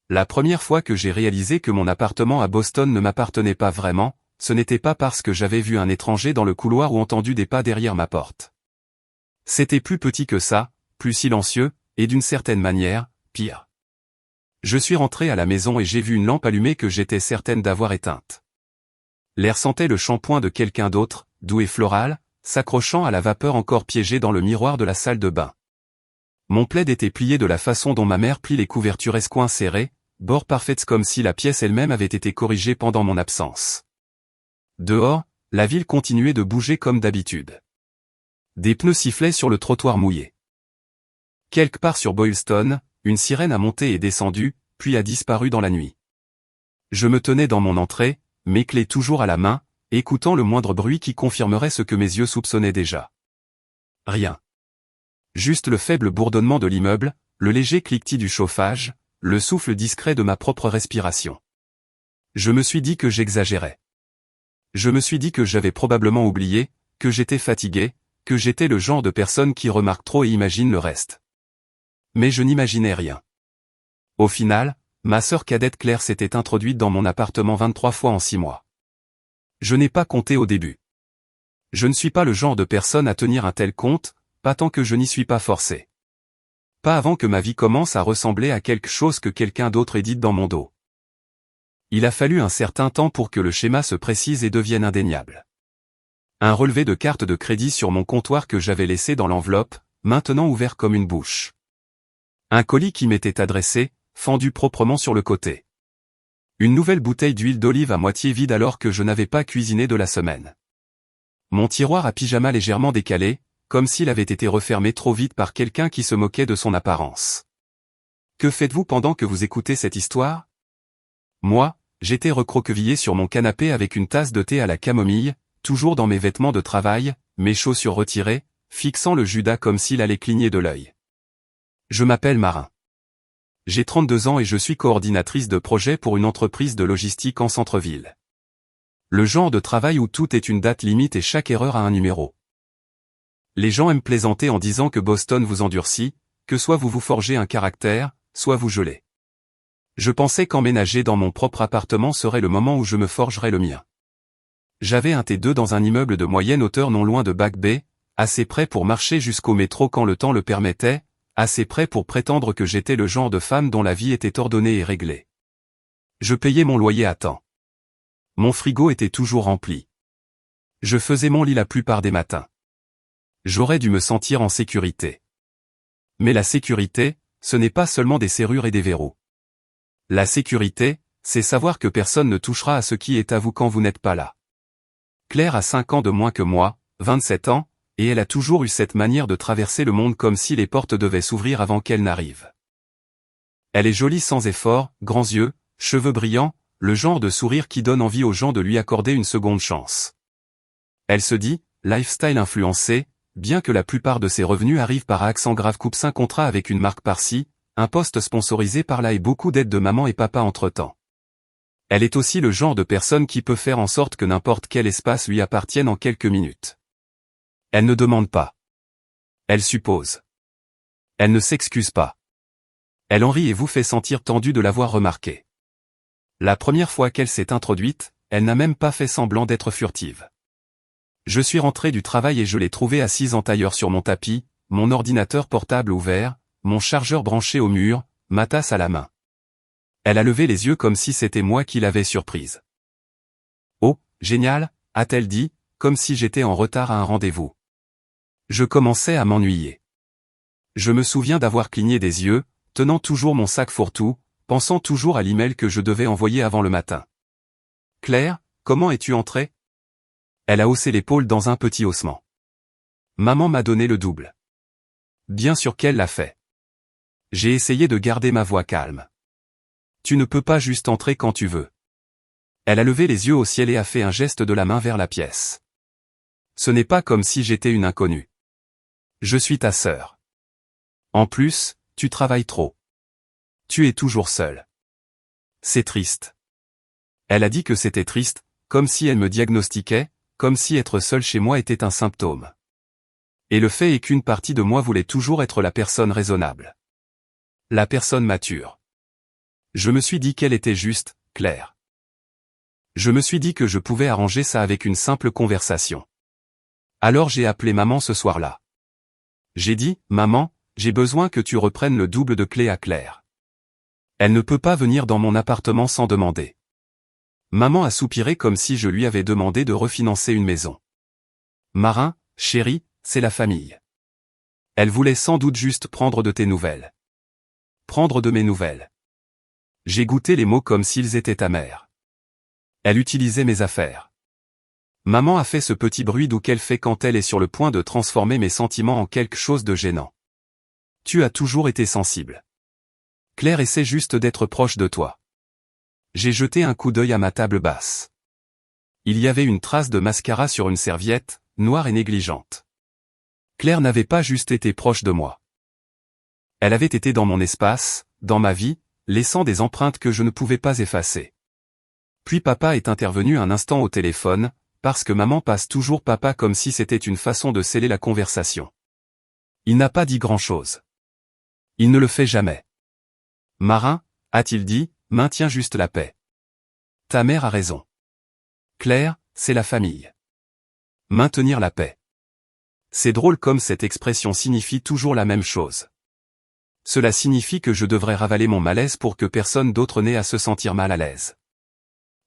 La première fois que j'ai réalisé que mon appartement à Boston ne m'appartenait pas vraiment, ce n'était pas parce que j'avais vu un étranger dans le couloir ou entendu des pas derrière ma porte. C'était plus petit que ça, plus silencieux, et d'une certaine manière, pire. Je suis rentré à la maison et j'ai vu une lampe allumée que j'étais certaine d'avoir éteinte. L'air sentait le shampoing de quelqu'un d'autre, doux et floral, s'accrochant à la vapeur encore piégée dans le miroir de la salle de bain. Mon plaid était plié de la façon dont ma mère plie les couvertures escoins serrés, bords parfaits comme si la pièce elle-même avait été corrigée pendant mon absence. Dehors, la ville continuait de bouger comme d'habitude. Des pneus sifflaient sur le trottoir mouillé. Quelque part sur Boylston, une sirène a monté et descendu, puis a disparu dans la nuit. Je me tenais dans mon entrée, mes clés toujours à la main, écoutant le moindre bruit qui confirmerait ce que mes yeux soupçonnaient déjà. Rien. Juste le faible bourdonnement de l'immeuble, le léger cliquetis du chauffage, le souffle discret de ma propre respiration. Je me suis dit que j'exagérais. Je me suis dit que j'avais probablement oublié, que j'étais fatigué, que j'étais le genre de personne qui remarque trop et imagine le reste. Mais je n'imaginais rien. Au final, ma sœur cadette Claire s'était introduite dans mon appartement 23 fois en 6 mois. Je n'ai pas compté au début. Je ne suis pas le genre de personne à tenir un tel compte, pas tant que je n'y suis pas forcé. Pas avant que ma vie commence à ressembler à quelque chose que quelqu'un d'autre édite dans mon dos. Il a fallu un certain temps pour que le schéma se précise et devienne indéniable. Un relevé de carte de crédit sur mon comptoir que j'avais laissé dans l'enveloppe, maintenant ouvert comme une bouche. Un colis qui m'était adressé, fendu proprement sur le côté. Une nouvelle bouteille d'huile d'olive à moitié vide alors que je n'avais pas cuisiné de la semaine. Mon tiroir à pyjama légèrement décalé, comme s'il avait été refermé trop vite par quelqu'un qui se moquait de son apparence. Que faites-vous pendant que vous écoutez cette histoire? Moi, j'étais recroquevillé sur mon canapé avec une tasse de thé à la camomille, toujours dans mes vêtements de travail, mes chaussures retirées, fixant le Judas comme s'il allait cligner de l'œil. Je m'appelle Marin. J'ai 32 ans et je suis coordinatrice de projet pour une entreprise de logistique en centre-ville. Le genre de travail où tout est une date limite et chaque erreur a un numéro. Les gens aiment plaisanter en disant que Boston vous endurcit, que soit vous vous forgez un caractère, soit vous gelez. Je pensais qu'emménager dans mon propre appartement serait le moment où je me forgerais le mien. J'avais un T2 dans un immeuble de moyenne hauteur non loin de Back Bay, assez près pour marcher jusqu'au métro quand le temps le permettait, assez près pour prétendre que j'étais le genre de femme dont la vie était ordonnée et réglée. Je payais mon loyer à temps. Mon frigo était toujours rempli. Je faisais mon lit la plupart des matins. J'aurais dû me sentir en sécurité. Mais la sécurité, ce n'est pas seulement des serrures et des verrous. La sécurité, c'est savoir que personne ne touchera à ce qui est à vous quand vous n'êtes pas là. Claire a 5 ans de moins que moi, 27 ans, et elle a toujours eu cette manière de traverser le monde comme si les portes devaient s'ouvrir avant qu'elle n'arrive. Elle est jolie sans effort, grands yeux, cheveux brillants, le genre de sourire qui donne envie aux gens de lui accorder une seconde chance. Elle se dit, lifestyle influencé, bien que la plupart de ses revenus arrivent par accent grave coupe 5 contrats avec une marque par-ci, un poste sponsorisé par là et beaucoup d'aides de maman et papa entre-temps. Elle est aussi le genre de personne qui peut faire en sorte que n'importe quel espace lui appartienne en quelques minutes. Elle ne demande pas. Elle suppose. Elle ne s'excuse pas. Elle en rit et vous fait sentir tendu de l'avoir remarqué. La première fois qu'elle s'est introduite, elle n'a même pas fait semblant d'être furtive. Je suis rentré du travail et je l'ai trouvée assise en tailleur sur mon tapis, mon ordinateur portable ouvert, mon chargeur branché au mur, ma tasse à la main. Elle a levé les yeux comme si c'était moi qui l'avais surprise. Oh, génial, a-t-elle dit, comme si j'étais en retard à un rendez-vous. Je commençais à m'ennuyer. Je me souviens d'avoir cligné des yeux, tenant toujours mon sac fourre-tout, pensant toujours à l'email que je devais envoyer avant le matin. Claire, comment es-tu entrée? Elle a haussé l'épaule dans un petit haussement. Maman m'a donné le double. Bien sûr qu'elle l'a fait. J'ai essayé de garder ma voix calme. Tu ne peux pas juste entrer quand tu veux. Elle a levé les yeux au ciel et a fait un geste de la main vers la pièce. Ce n'est pas comme si j'étais une inconnue. Je suis ta sœur. En plus, tu travailles trop. Tu es toujours seule. C'est triste. Elle a dit que c'était triste, comme si elle me diagnostiquait, comme si être seule chez moi était un symptôme. Et le fait est qu'une partie de moi voulait toujours être la personne raisonnable. La personne mature. Je me suis dit qu'elle était juste, Claire. Je me suis dit que je pouvais arranger ça avec une simple conversation. Alors j'ai appelé maman ce soir-là. J'ai dit, maman, j'ai besoin que tu reprennes le double de clés à Claire. Elle ne peut pas venir dans mon appartement sans demander. Maman a soupiré comme si je lui avais demandé de refinancer une maison. Marin, chérie, c'est la famille. Elle voulait sans doute juste prendre de tes nouvelles. Prendre de mes nouvelles. J'ai goûté les mots comme s'ils étaient amers. Elle utilisait mes affaires. Maman a fait ce petit bruit doux qu'elle fait quand elle est sur le point de transformer mes sentiments en quelque chose de gênant. Tu as toujours été sensible. Claire essaie juste d'être proche de toi. J'ai jeté un coup d'œil à ma table basse. Il y avait une trace de mascara sur une serviette, noire et négligente. Claire n'avait pas juste été proche de moi. Elle avait été dans mon espace, dans ma vie, laissant des empreintes que je ne pouvais pas effacer. Puis papa est intervenu un instant au téléphone, parce que maman passe toujours papa comme si c'était une façon de sceller la conversation. Il n'a pas dit grand-chose. Il ne le fait jamais. Marin, a-t-il dit, maintiens juste la paix. Ta mère a raison. Claire, c'est la famille. Maintenir la paix. C'est drôle comme cette expression signifie toujours la même chose. Cela signifie que je devrais ravaler mon malaise pour que personne d'autre n'ait à se sentir mal à l'aise.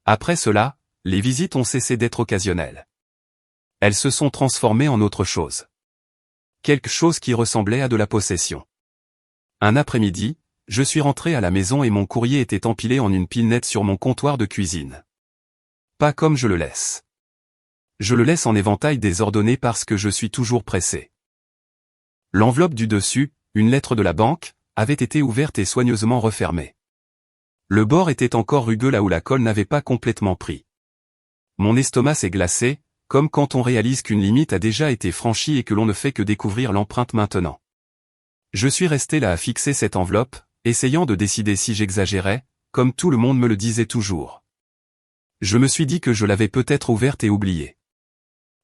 Après cela, les visites ont cessé d'être occasionnelles. Elles se sont transformées en autre chose. Quelque chose qui ressemblait à de la possession. Un après-midi, je suis rentré à la maison et mon courrier était empilé en une pile nette sur mon comptoir de cuisine. Pas comme je le laisse. Je le laisse en éventail désordonné parce que je suis toujours pressé. L'enveloppe du dessus, une lettre de la banque, avait été ouverte et soigneusement refermée. Le bord était encore rugueux là où la colle n'avait pas complètement pris. Mon estomac s'est glacé, comme quand on réalise qu'une limite a déjà été franchie et que l'on ne fait que découvrir l'empreinte maintenant. Je suis resté là à fixer cette enveloppe, essayant de décider si j'exagérais, comme tout le monde me le disait toujours. Je me suis dit que je l'avais peut-être ouverte et oubliée.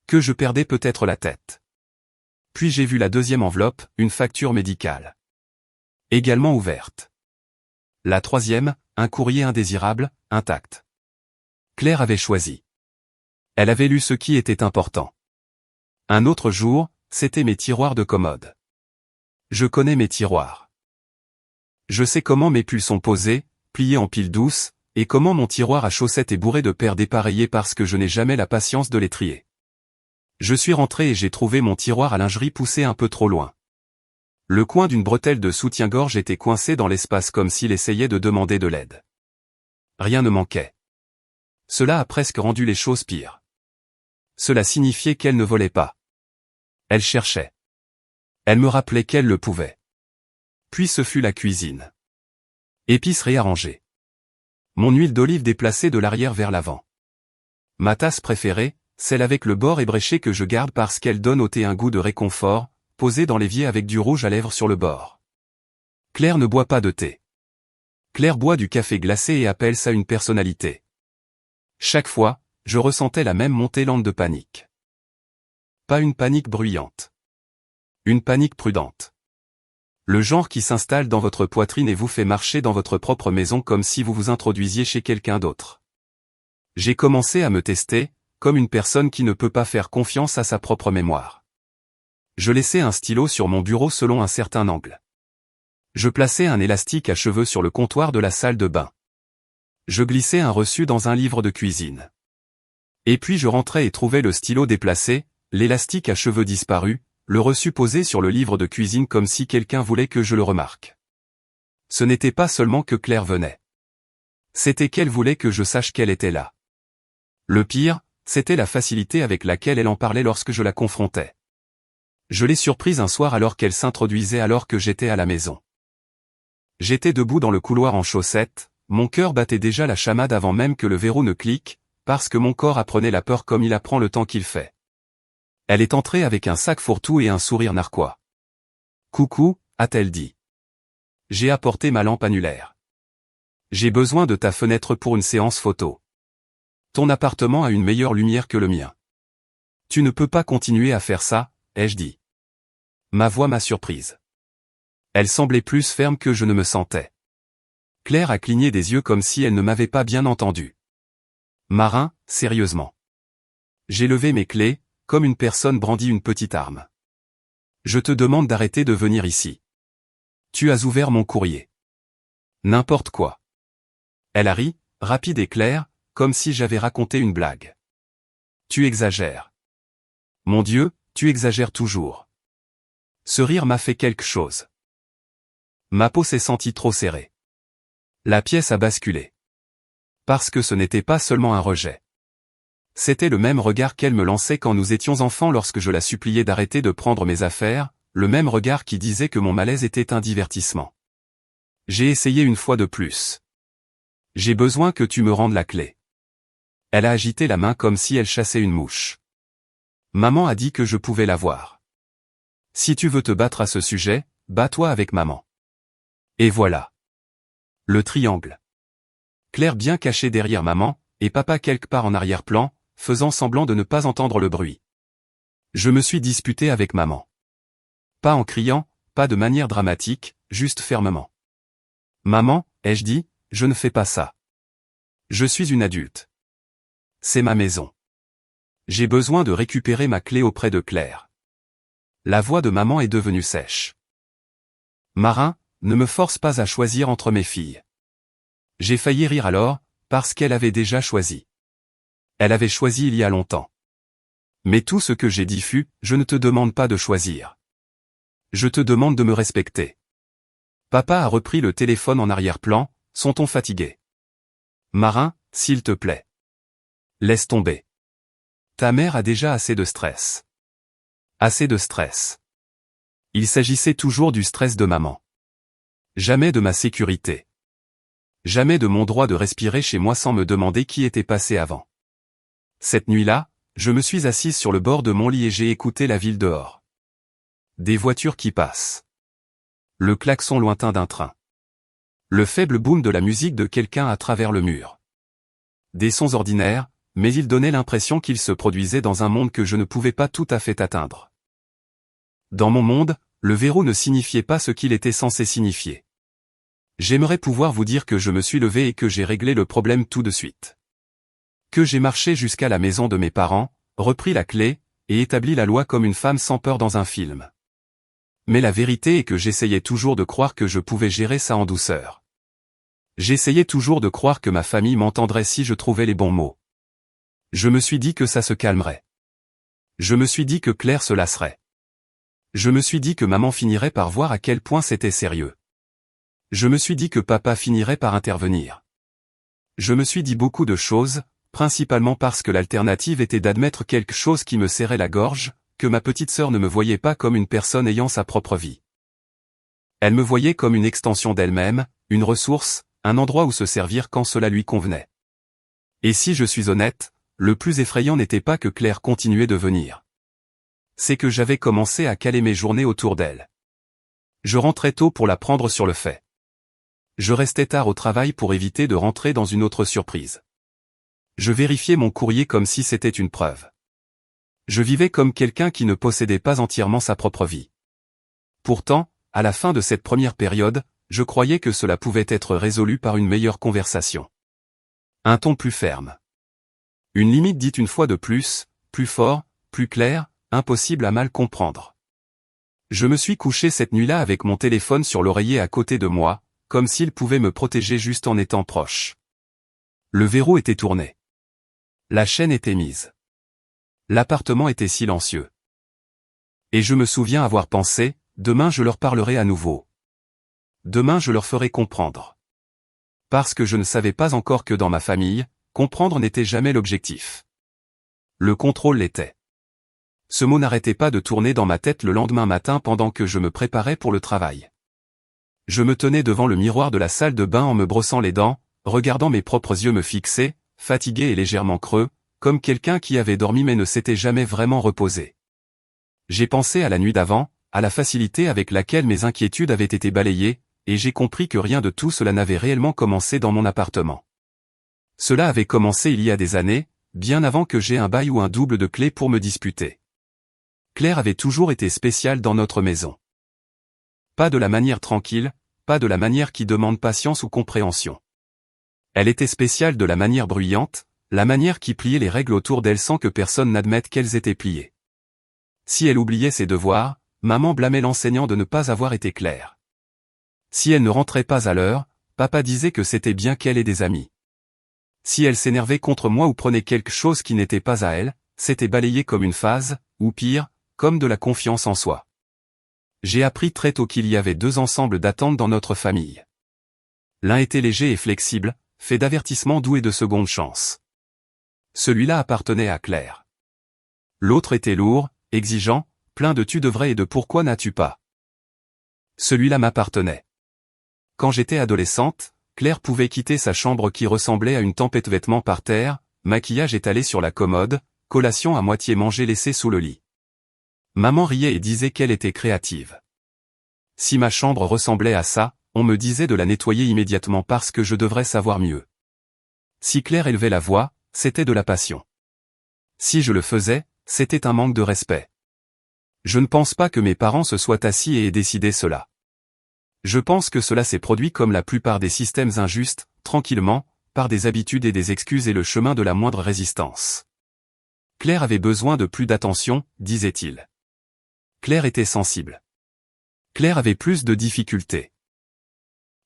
Que je perdais peut-être la tête. Puis j'ai vu la deuxième enveloppe, une facture médicale. Également ouverte. La troisième, un courrier indésirable, intact. Claire avait choisi. Elle avait lu ce qui était important. Un autre jour, c'était mes tiroirs de commode. Je connais mes tiroirs. Je sais comment mes pulls sont posés, pliés en piles douces, et comment mon tiroir à chaussettes est bourré de paires dépareillées parce que je n'ai jamais la patience de les trier. Je suis rentré et j'ai trouvé mon tiroir à lingerie poussé un peu trop loin. Le coin d'une bretelle de soutien-gorge était coincé dans l'espace comme s'il essayait de demander de l'aide. Rien ne manquait. Cela a presque rendu les choses pires. Cela signifiait qu'elle ne volait pas. Elle cherchait. Elle me rappelait qu'elle le pouvait. Puis ce fut la cuisine. Épices réarrangées. Mon huile d'olive déplacée de l'arrière vers l'avant. Ma tasse préférée, celle avec le bord ébréché que je garde parce qu'elle donne au thé un goût de réconfort, posée dans l'évier avec du rouge à lèvres sur le bord. Claire ne boit pas de thé. Claire boit du café glacé et appelle ça une personnalité. Chaque fois, je ressentais la même montée lente de panique. Pas une panique bruyante. Une panique prudente. Le genre qui s'installe dans votre poitrine et vous fait marcher dans votre propre maison comme si vous vous introduisiez chez quelqu'un d'autre. J'ai commencé à me tester, comme une personne qui ne peut pas faire confiance à sa propre mémoire. Je laissais un stylo sur mon bureau selon un certain angle. Je plaçais un élastique à cheveux sur le comptoir de la salle de bain. Je glissais un reçu dans un livre de cuisine. Et puis je rentrais et trouvais le stylo déplacé, l'élastique à cheveux disparu, le reçu posé sur le livre de cuisine comme si quelqu'un voulait que je le remarque. Ce n'était pas seulement que Claire venait. C'était qu'elle voulait que je sache qu'elle était là. Le pire, c'était la facilité avec laquelle elle en parlait lorsque je la confrontais. Je l'ai surprise un soir alors qu'elle s'introduisait alors que j'étais à la maison. J'étais debout dans le couloir en chaussettes, mon cœur battait déjà la chamade avant même que le verrou ne clique, parce que mon corps apprenait la peur comme il apprend le temps qu'il fait. Elle est entrée avec un sac fourre-tout et un sourire narquois. « Coucou », a-t-elle dit. J'ai apporté ma lampe annulaire. J'ai besoin de ta fenêtre pour une séance photo. Ton appartement a une meilleure lumière que le mien. Tu ne peux pas continuer à faire ça, ai-je dit. Ma voix m'a surprise. Elle semblait plus ferme que je ne me sentais. Claire a cligné des yeux comme si elle ne m'avait pas bien entendu. Marin, sérieusement. J'ai levé mes clés, comme une personne brandit une petite arme. Je te demande d'arrêter de venir ici. Tu as ouvert mon courrier. N'importe quoi. Elle a ri, rapide et claire, comme si j'avais raconté une blague. Tu exagères. Mon Dieu, tu exagères toujours. Ce rire m'a fait quelque chose. Ma peau s'est sentie trop serrée. La pièce a basculé. Parce que ce n'était pas seulement un rejet. C'était le même regard qu'elle me lançait quand nous étions enfants lorsque je la suppliais d'arrêter de prendre mes affaires, le même regard qui disait que mon malaise était un divertissement. J'ai essayé une fois de plus. J'ai besoin que tu me rendes la clé. Elle a agité la main comme si elle chassait une mouche. Maman a dit que je pouvais l'avoir. Si tu veux te battre à ce sujet, bats-toi avec maman. Et voilà. Le triangle. Claire bien cachée derrière maman, et papa quelque part en arrière-plan, faisant semblant de ne pas entendre le bruit. Je me suis disputé avec maman. Pas en criant, pas de manière dramatique, juste fermement. Maman, ai-je dit, je ne fais pas ça. Je suis une adulte. C'est ma maison. J'ai besoin de récupérer ma clé auprès de Claire. La voix de maman est devenue sèche. Marin, ne me force pas à choisir entre mes filles. J'ai failli rire alors, parce qu'elle avait déjà choisi. Elle avait choisi il y a longtemps. Mais tout ce que j'ai dit fut, je ne te demande pas de choisir. Je te demande de me respecter. Papa a repris le téléphone en arrière-plan, son ton fatigué. Marin, s'il te plaît. Laisse tomber. Ta mère a déjà assez de stress. Assez de stress. Il s'agissait toujours du stress de maman. Jamais de ma sécurité. Jamais de mon droit de respirer chez moi sans me demander qui était passé avant. Cette nuit-là, je me suis assise sur le bord de mon lit et j'ai écouté la ville dehors. Des voitures qui passent. Le klaxon lointain d'un train. Le faible boom de la musique de quelqu'un à travers le mur. Des sons ordinaires, mais ils donnaient l'impression qu'ils se produisaient dans un monde que je ne pouvais pas tout à fait atteindre. Dans mon monde, le verrou ne signifiait pas ce qu'il était censé signifier. J'aimerais pouvoir vous dire que je me suis levé et que j'ai réglé le problème tout de suite. Que j'ai marché jusqu'à la maison de mes parents, repris la clé, et établi la loi comme une femme sans peur dans un film. Mais la vérité est que j'essayais toujours de croire que je pouvais gérer ça en douceur. J'essayais toujours de croire que ma famille m'entendrait si je trouvais les bons mots. Je me suis dit que ça se calmerait. Je me suis dit que Claire se lasserait. Je me suis dit que maman finirait par voir à quel point c'était sérieux. Je me suis dit que papa finirait par intervenir. Je me suis dit beaucoup de choses, principalement parce que l'alternative était d'admettre quelque chose qui me serrait la gorge, que ma petite sœur ne me voyait pas comme une personne ayant sa propre vie. Elle me voyait comme une extension d'elle-même, une ressource, un endroit où se servir quand cela lui convenait. Et si je suis honnête, le plus effrayant n'était pas que Claire continuait de venir. C'est que j'avais commencé à caler mes journées autour d'elle. Je rentrais tôt pour la prendre sur le fait. Je restais tard au travail pour éviter de rentrer dans une autre surprise. Je vérifiais mon courrier comme si c'était une preuve. Je vivais comme quelqu'un qui ne possédait pas entièrement sa propre vie. Pourtant, à la fin de cette première période, je croyais que cela pouvait être résolu par une meilleure conversation. Un ton plus ferme. Une limite dite une fois de plus fort, plus clair, impossible à mal comprendre. Je me suis couché cette nuit-là avec mon téléphone sur l'oreiller à côté de moi, comme s'il pouvait me protéger juste en étant proche. Le verrou était tourné. La chaîne était mise. L'appartement était silencieux. Et je me souviens avoir pensé, demain je leur parlerai à nouveau. Demain je leur ferai comprendre. Parce que je ne savais pas encore que dans ma famille, comprendre n'était jamais l'objectif. Le contrôle l'était. Ce mot n'arrêtait pas de tourner dans ma tête le lendemain matin pendant que je me préparais pour le travail. Je me tenais devant le miroir de la salle de bain en me brossant les dents, regardant mes propres yeux me fixer, fatigués et légèrement creux, comme quelqu'un qui avait dormi mais ne s'était jamais vraiment reposé. J'ai pensé à la nuit d'avant, à la facilité avec laquelle mes inquiétudes avaient été balayées, et j'ai compris que rien de tout cela n'avait réellement commencé dans mon appartement. Cela avait commencé il y a des années, bien avant que j'aie un bail ou un double de clés pour me disputer. Claire avait toujours été spéciale dans notre maison. Pas de la manière tranquille, pas de la manière qui demande patience ou compréhension. Elle était spéciale de la manière bruyante, la manière qui pliait les règles autour d'elle sans que personne n'admette qu'elles étaient pliées. Si elle oubliait ses devoirs, maman blâmait l'enseignant de ne pas avoir été claire. Si elle ne rentrait pas à l'heure, papa disait que c'était bien qu'elle ait des amis. Si elle s'énervait contre moi ou prenait quelque chose qui n'était pas à elle, c'était balayé comme une phase, ou pire, comme de la confiance en soi. J'ai appris très tôt qu'il y avait deux ensembles d'attentes dans notre famille. L'un était léger et flexible, fait d'avertissements doux et de seconde chance. Celui-là appartenait à Claire. L'autre était lourd, exigeant, plein de tu devrais et de pourquoi n'as-tu pas. Celui-là m'appartenait. Quand j'étais adolescente, Claire pouvait quitter sa chambre qui ressemblait à une tempête, vêtements par terre, maquillage étalé sur la commode, collation à moitié mangée laissée sous le lit. Maman riait et disait qu'elle était créative. Si ma chambre ressemblait à ça, on me disait de la nettoyer immédiatement parce que je devrais savoir mieux. Si Claire élevait la voix, c'était de la passion. Si je le faisais, c'était un manque de respect. Je ne pense pas que mes parents se soient assis et aient décidé cela. Je pense que cela s'est produit comme la plupart des systèmes injustes, tranquillement, par des habitudes et des excuses et le chemin de la moindre résistance. Claire avait besoin de plus d'attention, disait-il. Claire était sensible. Claire avait plus de difficultés.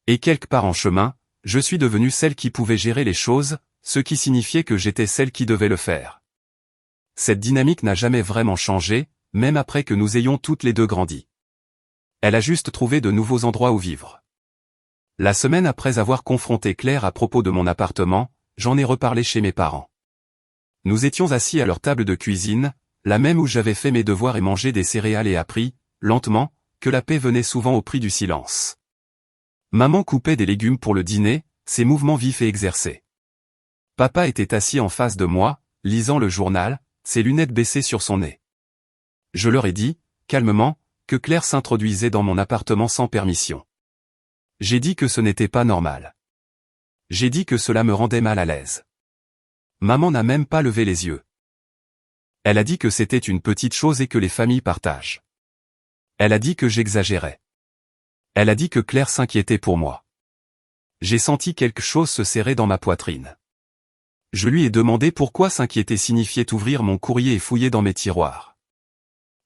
Et quelque part en chemin, je suis devenue celle qui pouvait gérer les choses, ce qui signifiait que j'étais celle qui devait le faire. Cette dynamique n'a jamais vraiment changé, même après que nous ayons toutes les deux grandi. Elle a juste trouvé de nouveaux endroits où vivre. La semaine après avoir confronté Claire à propos de mon appartement, j'en ai reparlé chez mes parents. Nous étions assis à leur table de cuisine, la même où j'avais fait mes devoirs et mangé des céréales et appris, lentement, que la paix venait souvent au prix du silence. Maman coupait des légumes pour le dîner, ses mouvements vifs et exercés. Papa était assis en face de moi, lisant le journal, ses lunettes baissées sur son nez. Je leur ai dit, calmement, que Claire s'introduisait dans mon appartement sans permission. J'ai dit que ce n'était pas normal. J'ai dit que cela me rendait mal à l'aise. Maman n'a même pas levé les yeux. Elle a dit que c'était une petite chose et que les familles partagent. Elle a dit que j'exagérais. Elle a dit que Claire s'inquiétait pour moi. J'ai senti quelque chose se serrer dans ma poitrine. Je lui ai demandé pourquoi s'inquiéter signifiait ouvrir mon courrier et fouiller dans mes tiroirs.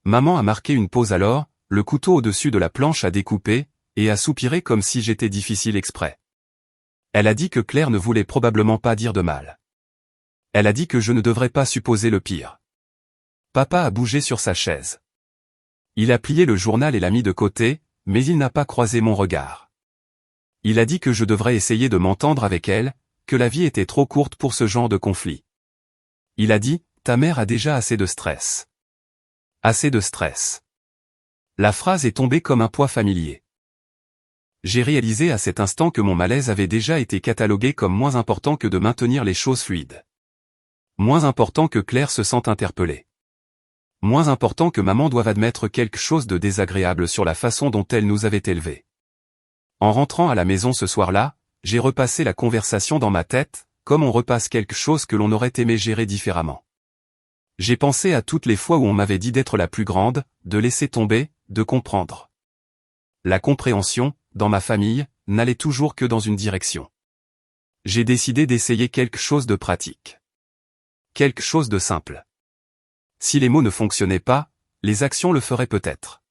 Maman a marqué une pause alors, le couteau au-dessus de la planche a découpé, et a soupiré comme si j'étais difficile exprès. Elle a dit que Claire ne voulait probablement pas dire de mal. Elle a dit que je ne devrais pas supposer le pire. Papa a bougé sur sa chaise. Il a plié le journal et l'a mis de côté, mais il n'a pas croisé mon regard. Il a dit que je devrais essayer de m'entendre avec elle, que la vie était trop courte pour ce genre de conflit. Il a dit, ta mère a déjà assez de stress. Assez de stress. La phrase est tombée comme un poids familier. J'ai réalisé à cet instant que mon malaise avait déjà été catalogué comme moins important que de maintenir les choses fluides. Moins important que Claire se sente interpellée. Moins important que maman doive admettre quelque chose de désagréable sur la façon dont elle nous avait élevés. En rentrant à la maison ce soir-là, j'ai repassé la conversation dans ma tête, comme on repasse quelque chose que l'on aurait aimé gérer différemment. J'ai pensé à toutes les fois où on m'avait dit d'être la plus grande, de laisser tomber, de comprendre. La compréhension, dans ma famille, n'allait toujours que dans une direction. J'ai décidé d'essayer quelque chose de pratique. Quelque chose de simple. Si les mots ne fonctionnaient pas, les actions le feraient peut-être.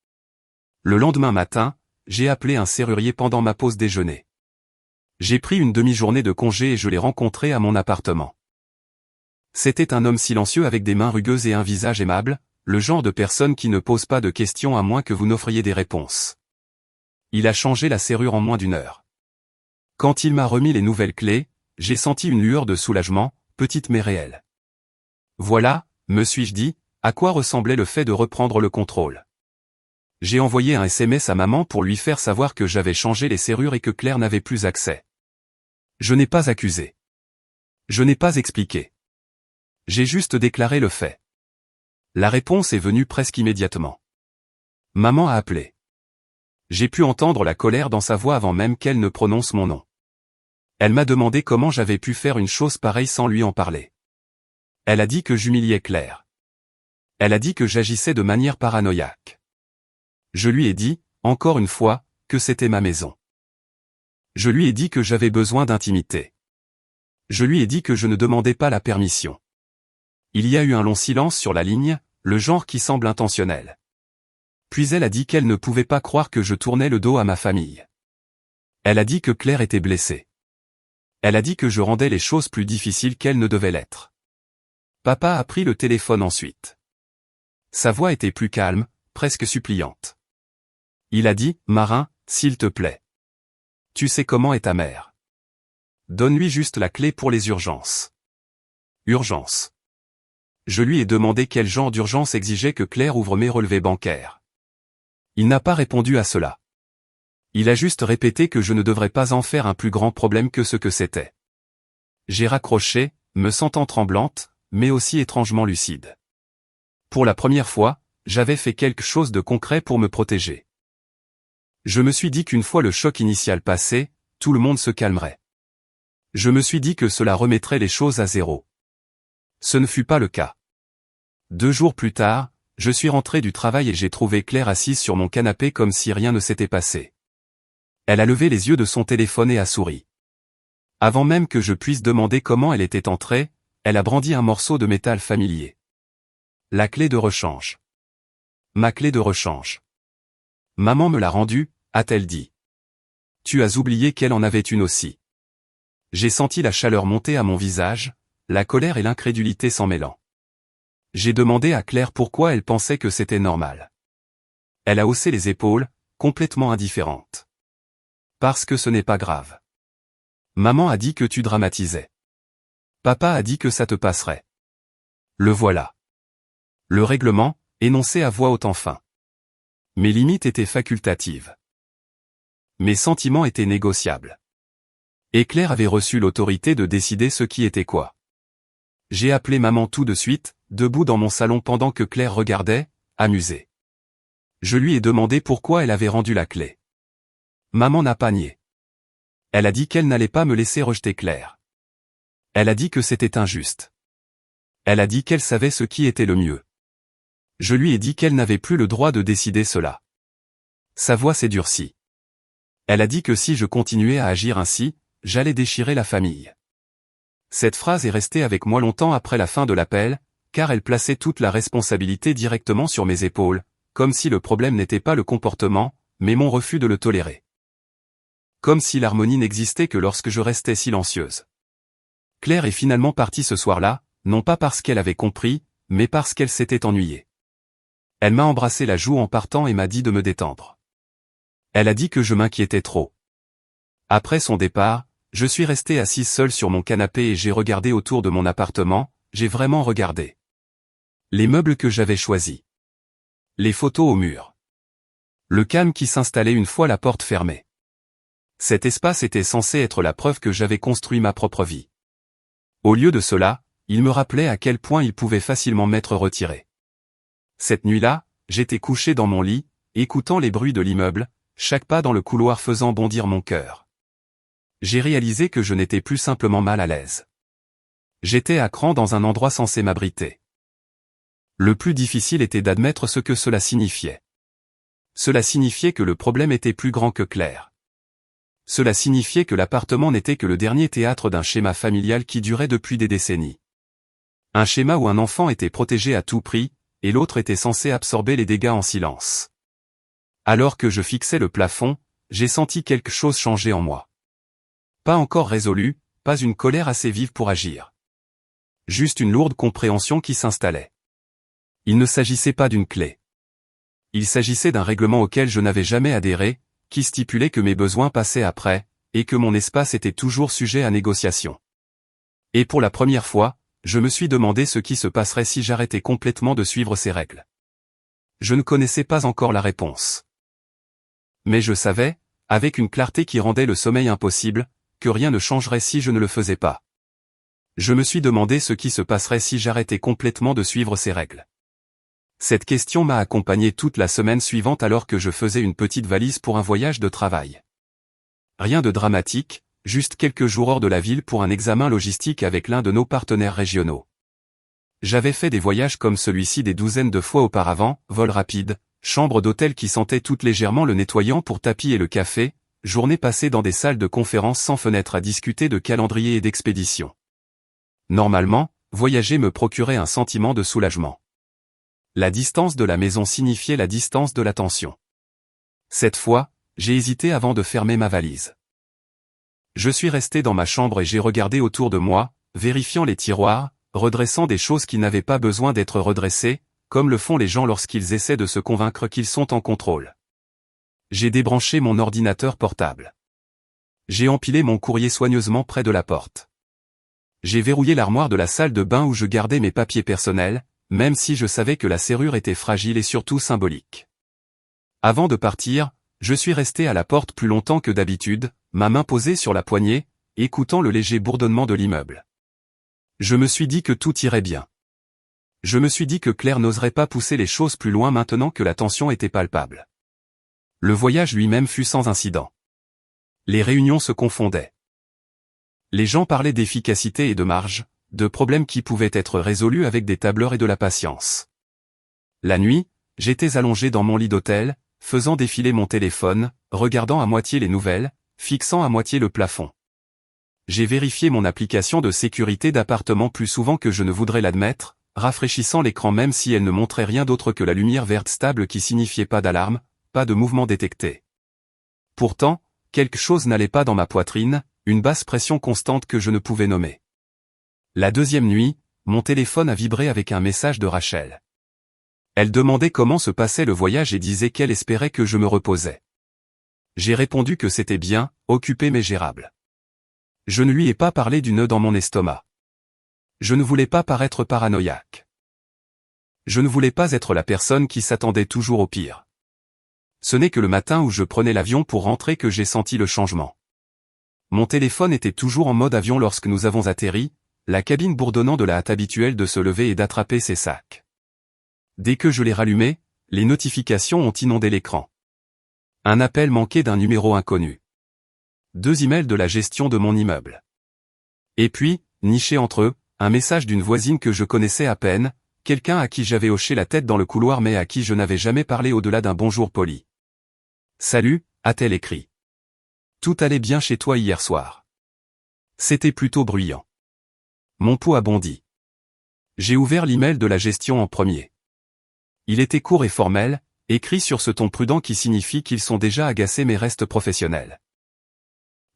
Le lendemain matin, j'ai appelé un serrurier pendant ma pause déjeuner. J'ai pris une demi-journée de congé et je l'ai rencontré à mon appartement. C'était un homme silencieux avec des mains rugueuses et un visage aimable, le genre de personne qui ne pose pas de questions à moins que vous n'offriez des réponses. Il a changé la serrure en moins d'une heure. Quand il m'a remis les nouvelles clés, j'ai senti une lueur de soulagement, petite mais réelle. Voilà, me suis-je dit, à quoi ressemblait le fait de reprendre le contrôle. J'ai envoyé un SMS à maman pour lui faire savoir que j'avais changé les serrures et que Claire n'avait plus accès. Je n'ai pas accusé. Je n'ai pas expliqué. J'ai juste déclaré le fait. La réponse est venue presque immédiatement. Maman a appelé. J'ai pu entendre la colère dans sa voix avant même qu'elle ne prononce mon nom. Elle m'a demandé comment j'avais pu faire une chose pareille sans lui en parler. Elle a dit que j'humiliais Claire. Elle a dit que j'agissais de manière paranoïaque. Je lui ai dit, encore une fois, que c'était ma maison. Je lui ai dit que j'avais besoin d'intimité. Je lui ai dit que je ne demandais pas la permission. Il y a eu un long silence sur la ligne, le genre qui semble intentionnel. Puis elle a dit qu'elle ne pouvait pas croire que je tournais le dos à ma famille. Elle a dit que Claire était blessée. Elle a dit que je rendais les choses plus difficiles qu'elles ne devaient l'être. Papa a pris le téléphone ensuite. Sa voix était plus calme, presque suppliante. Il a dit, Marin, s'il te plaît. Tu sais comment est ta mère. Donne-lui juste la clé pour les urgences. Urgence. Je lui ai demandé quel genre d'urgence exigeait que Claire ouvre mes relevés bancaires. Il n'a pas répondu à cela. Il a juste répété que je ne devrais pas en faire un plus grand problème que ce que c'était. J'ai raccroché, me sentant tremblante, mais aussi étrangement lucide. Pour la première fois, j'avais fait quelque chose de concret pour me protéger. Je me suis dit qu'une fois le choc initial passé, tout le monde se calmerait. Je me suis dit que cela remettrait les choses à zéro. Ce ne fut pas le cas. 2 jours plus tard, je suis rentré du travail et j'ai trouvé Claire assise sur mon canapé comme si rien ne s'était passé. Elle a levé les yeux de son téléphone et a souri. Avant même que je puisse demander comment elle était entrée, elle a brandi un morceau de métal familier. La clé de rechange. Ma clé de rechange. Maman me l'a rendue, a-t-elle dit. Tu as oublié qu'elle en avait une aussi. J'ai senti la chaleur monter à mon visage, la colère et l'incrédulité s'en mêlant. J'ai demandé à Claire pourquoi elle pensait que c'était normal. Elle a haussé les épaules, complètement indifférente. Parce que ce n'est pas grave. Maman a dit que tu dramatisais. Papa a dit que ça te passerait. Le voilà. Le règlement, énoncé à voix haute enfin. Mes limites étaient facultatives. Mes sentiments étaient négociables. Et Claire avait reçu l'autorité de décider ce qui était quoi. J'ai appelé maman tout de suite, debout dans mon salon pendant que Claire regardait, amusée. Je lui ai demandé pourquoi elle avait rendu la clé. Maman n'a pas nié. Elle a dit qu'elle n'allait pas me laisser rejeter Claire. Elle a dit que c'était injuste. Elle a dit qu'elle savait ce qui était le mieux. Je lui ai dit qu'elle n'avait plus le droit de décider cela. Sa voix s'est durcie. Elle a dit que si je continuais à agir ainsi, j'allais déchirer la famille. Cette phrase est restée avec moi longtemps après la fin de l'appel, car elle plaçait toute la responsabilité directement sur mes épaules, comme si le problème n'était pas le comportement, mais mon refus de le tolérer. Comme si l'harmonie n'existait que lorsque je restais silencieuse. Claire est finalement partie ce soir-là, non pas parce qu'elle avait compris, mais parce qu'elle s'était ennuyée. Elle m'a embrassé la joue en partant et m'a dit de me détendre. Elle a dit que je m'inquiétais trop. Après son départ, je suis resté assis seul sur mon canapé et j'ai regardé autour de mon appartement, j'ai vraiment regardé. Les meubles que j'avais choisis. Les photos au mur. Le calme qui s'installait une fois la porte fermée. Cet espace était censé être la preuve que j'avais construit ma propre vie. Au lieu de cela, il me rappelait à quel point il pouvait facilement m'être retiré. Cette nuit-là, j'étais couché dans mon lit, écoutant les bruits de l'immeuble, chaque pas dans le couloir faisant bondir mon cœur. J'ai réalisé que je n'étais plus simplement mal à l'aise. J'étais à cran dans un endroit censé m'abriter. Le plus difficile était d'admettre ce que cela signifiait. Cela signifiait que le problème était plus grand que Claire. Cela signifiait que l'appartement n'était que le dernier théâtre d'un schéma familial qui durait depuis des décennies. Un schéma où un enfant était protégé à tout prix, et l'autre était censé absorber les dégâts en silence. Alors que je fixais le plafond, j'ai senti quelque chose changer en moi. Pas encore résolu, pas une colère assez vive pour agir. Juste une lourde compréhension qui s'installait. Il ne s'agissait pas d'une clé. Il s'agissait d'un règlement auquel je n'avais jamais adhéré, qui stipulait que mes besoins passaient après, et que mon espace était toujours sujet à négociation. Et pour la première fois, je me suis demandé ce qui se passerait si j'arrêtais complètement de suivre ces règles. Je ne connaissais pas encore la réponse. Mais je savais, avec une clarté qui rendait le sommeil impossible, que rien ne changerait si je ne le faisais pas. Je me suis demandé ce qui se passerait si j'arrêtais complètement de suivre ces règles. Cette question m'a accompagné toute la semaine suivante alors que je faisais une petite valise pour un voyage de travail. Rien de dramatique, juste quelques jours hors de la ville pour un examen logistique avec l'un de nos partenaires régionaux. J'avais fait des voyages comme celui-ci des douzaines de fois auparavant, vol rapide, chambre d'hôtel qui sentait tout légèrement le nettoyant pour tapis et le café, journée passée dans des salles de conférence sans fenêtre à discuter de calendrier et d'expédition. Normalement, voyager me procurait un sentiment de soulagement. La distance de la maison signifiait la distance de l'attention. Cette fois, j'ai hésité avant de fermer ma valise. Je suis resté dans ma chambre et j'ai regardé autour de moi, vérifiant les tiroirs, redressant des choses qui n'avaient pas besoin d'être redressées, comme le font les gens lorsqu'ils essaient de se convaincre qu'ils sont en contrôle. J'ai débranché mon ordinateur portable. J'ai empilé mon courrier soigneusement près de la porte. J'ai verrouillé l'armoire de la salle de bain où je gardais mes papiers personnels, même si je savais que la serrure était fragile et surtout symbolique. Avant de partir, je suis resté à la porte plus longtemps que d'habitude, ma main posée sur la poignée, écoutant le léger bourdonnement de l'immeuble. Je me suis dit que tout irait bien. Je me suis dit que Claire n'oserait pas pousser les choses plus loin maintenant que la tension était palpable. Le voyage lui-même fut sans incident. Les réunions se confondaient. Les gens parlaient d'efficacité et de marge, de problèmes qui pouvaient être résolus avec des tableurs et de la patience. La nuit, j'étais allongé dans mon lit d'hôtel, faisant défiler mon téléphone, regardant à moitié les nouvelles, fixant à moitié le plafond. J'ai vérifié mon application de sécurité d'appartement plus souvent que je ne voudrais l'admettre, rafraîchissant l'écran même si elle ne montrait rien d'autre que la lumière verte stable qui signifiait pas d'alarme, pas de mouvement détecté. Pourtant, quelque chose n'allait pas dans ma poitrine, une basse pression constante que je ne pouvais nommer. La deuxième nuit, mon téléphone a vibré avec un message de Rachel. Elle demandait comment se passait le voyage et disait qu'elle espérait que je me reposais. J'ai répondu que c'était bien, occupé mais gérable. Je ne lui ai pas parlé du nœud dans mon estomac. Je ne voulais pas paraître paranoïaque. Je ne voulais pas être la personne qui s'attendait toujours au pire. Ce n'est que le matin où je prenais l'avion pour rentrer que j'ai senti le changement. Mon téléphone était toujours en mode avion lorsque nous avons atterri, la cabine bourdonnant de la hâte habituelle de se lever et d'attraper ses sacs. Dès que je l'ai rallumé, les notifications ont inondé l'écran. Un appel manqué d'un numéro inconnu. 2 emails de la gestion de mon immeuble. Et puis, niché entre eux, un message d'une voisine que je connaissais à peine, quelqu'un à qui j'avais hoché la tête dans le couloir mais à qui je n'avais jamais parlé au-delà d'un bonjour poli. « Salut », a-t-elle écrit. « Tout allait bien chez toi hier soir. » C'était plutôt bruyant. Mon pouls a bondi. J'ai ouvert l'email de la gestion en premier. Il était court et formel, écrit sur ce ton prudent qui signifie qu'ils sont déjà agacés mais restent professionnels.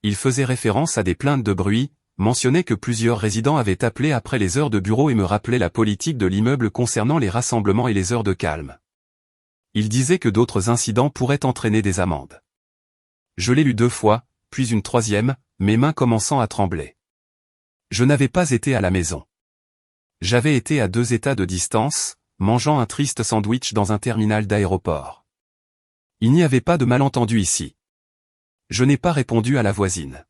Il faisait référence à des plaintes de bruit, mentionnait que plusieurs résidents avaient appelé après les heures de bureau et me rappelait la politique de l'immeuble concernant les rassemblements et les heures de calme. Il disait que d'autres incidents pourraient entraîner des amendes. Je l'ai lu 2 fois, puis une 3e, mes mains commençant à trembler. Je n'avais pas été à la maison. J'avais été à 2 états de distance, mangeant un triste sandwich dans un terminal d'aéroport. Il n'y avait pas de malentendu ici. Je n'ai pas répondu à la voisine.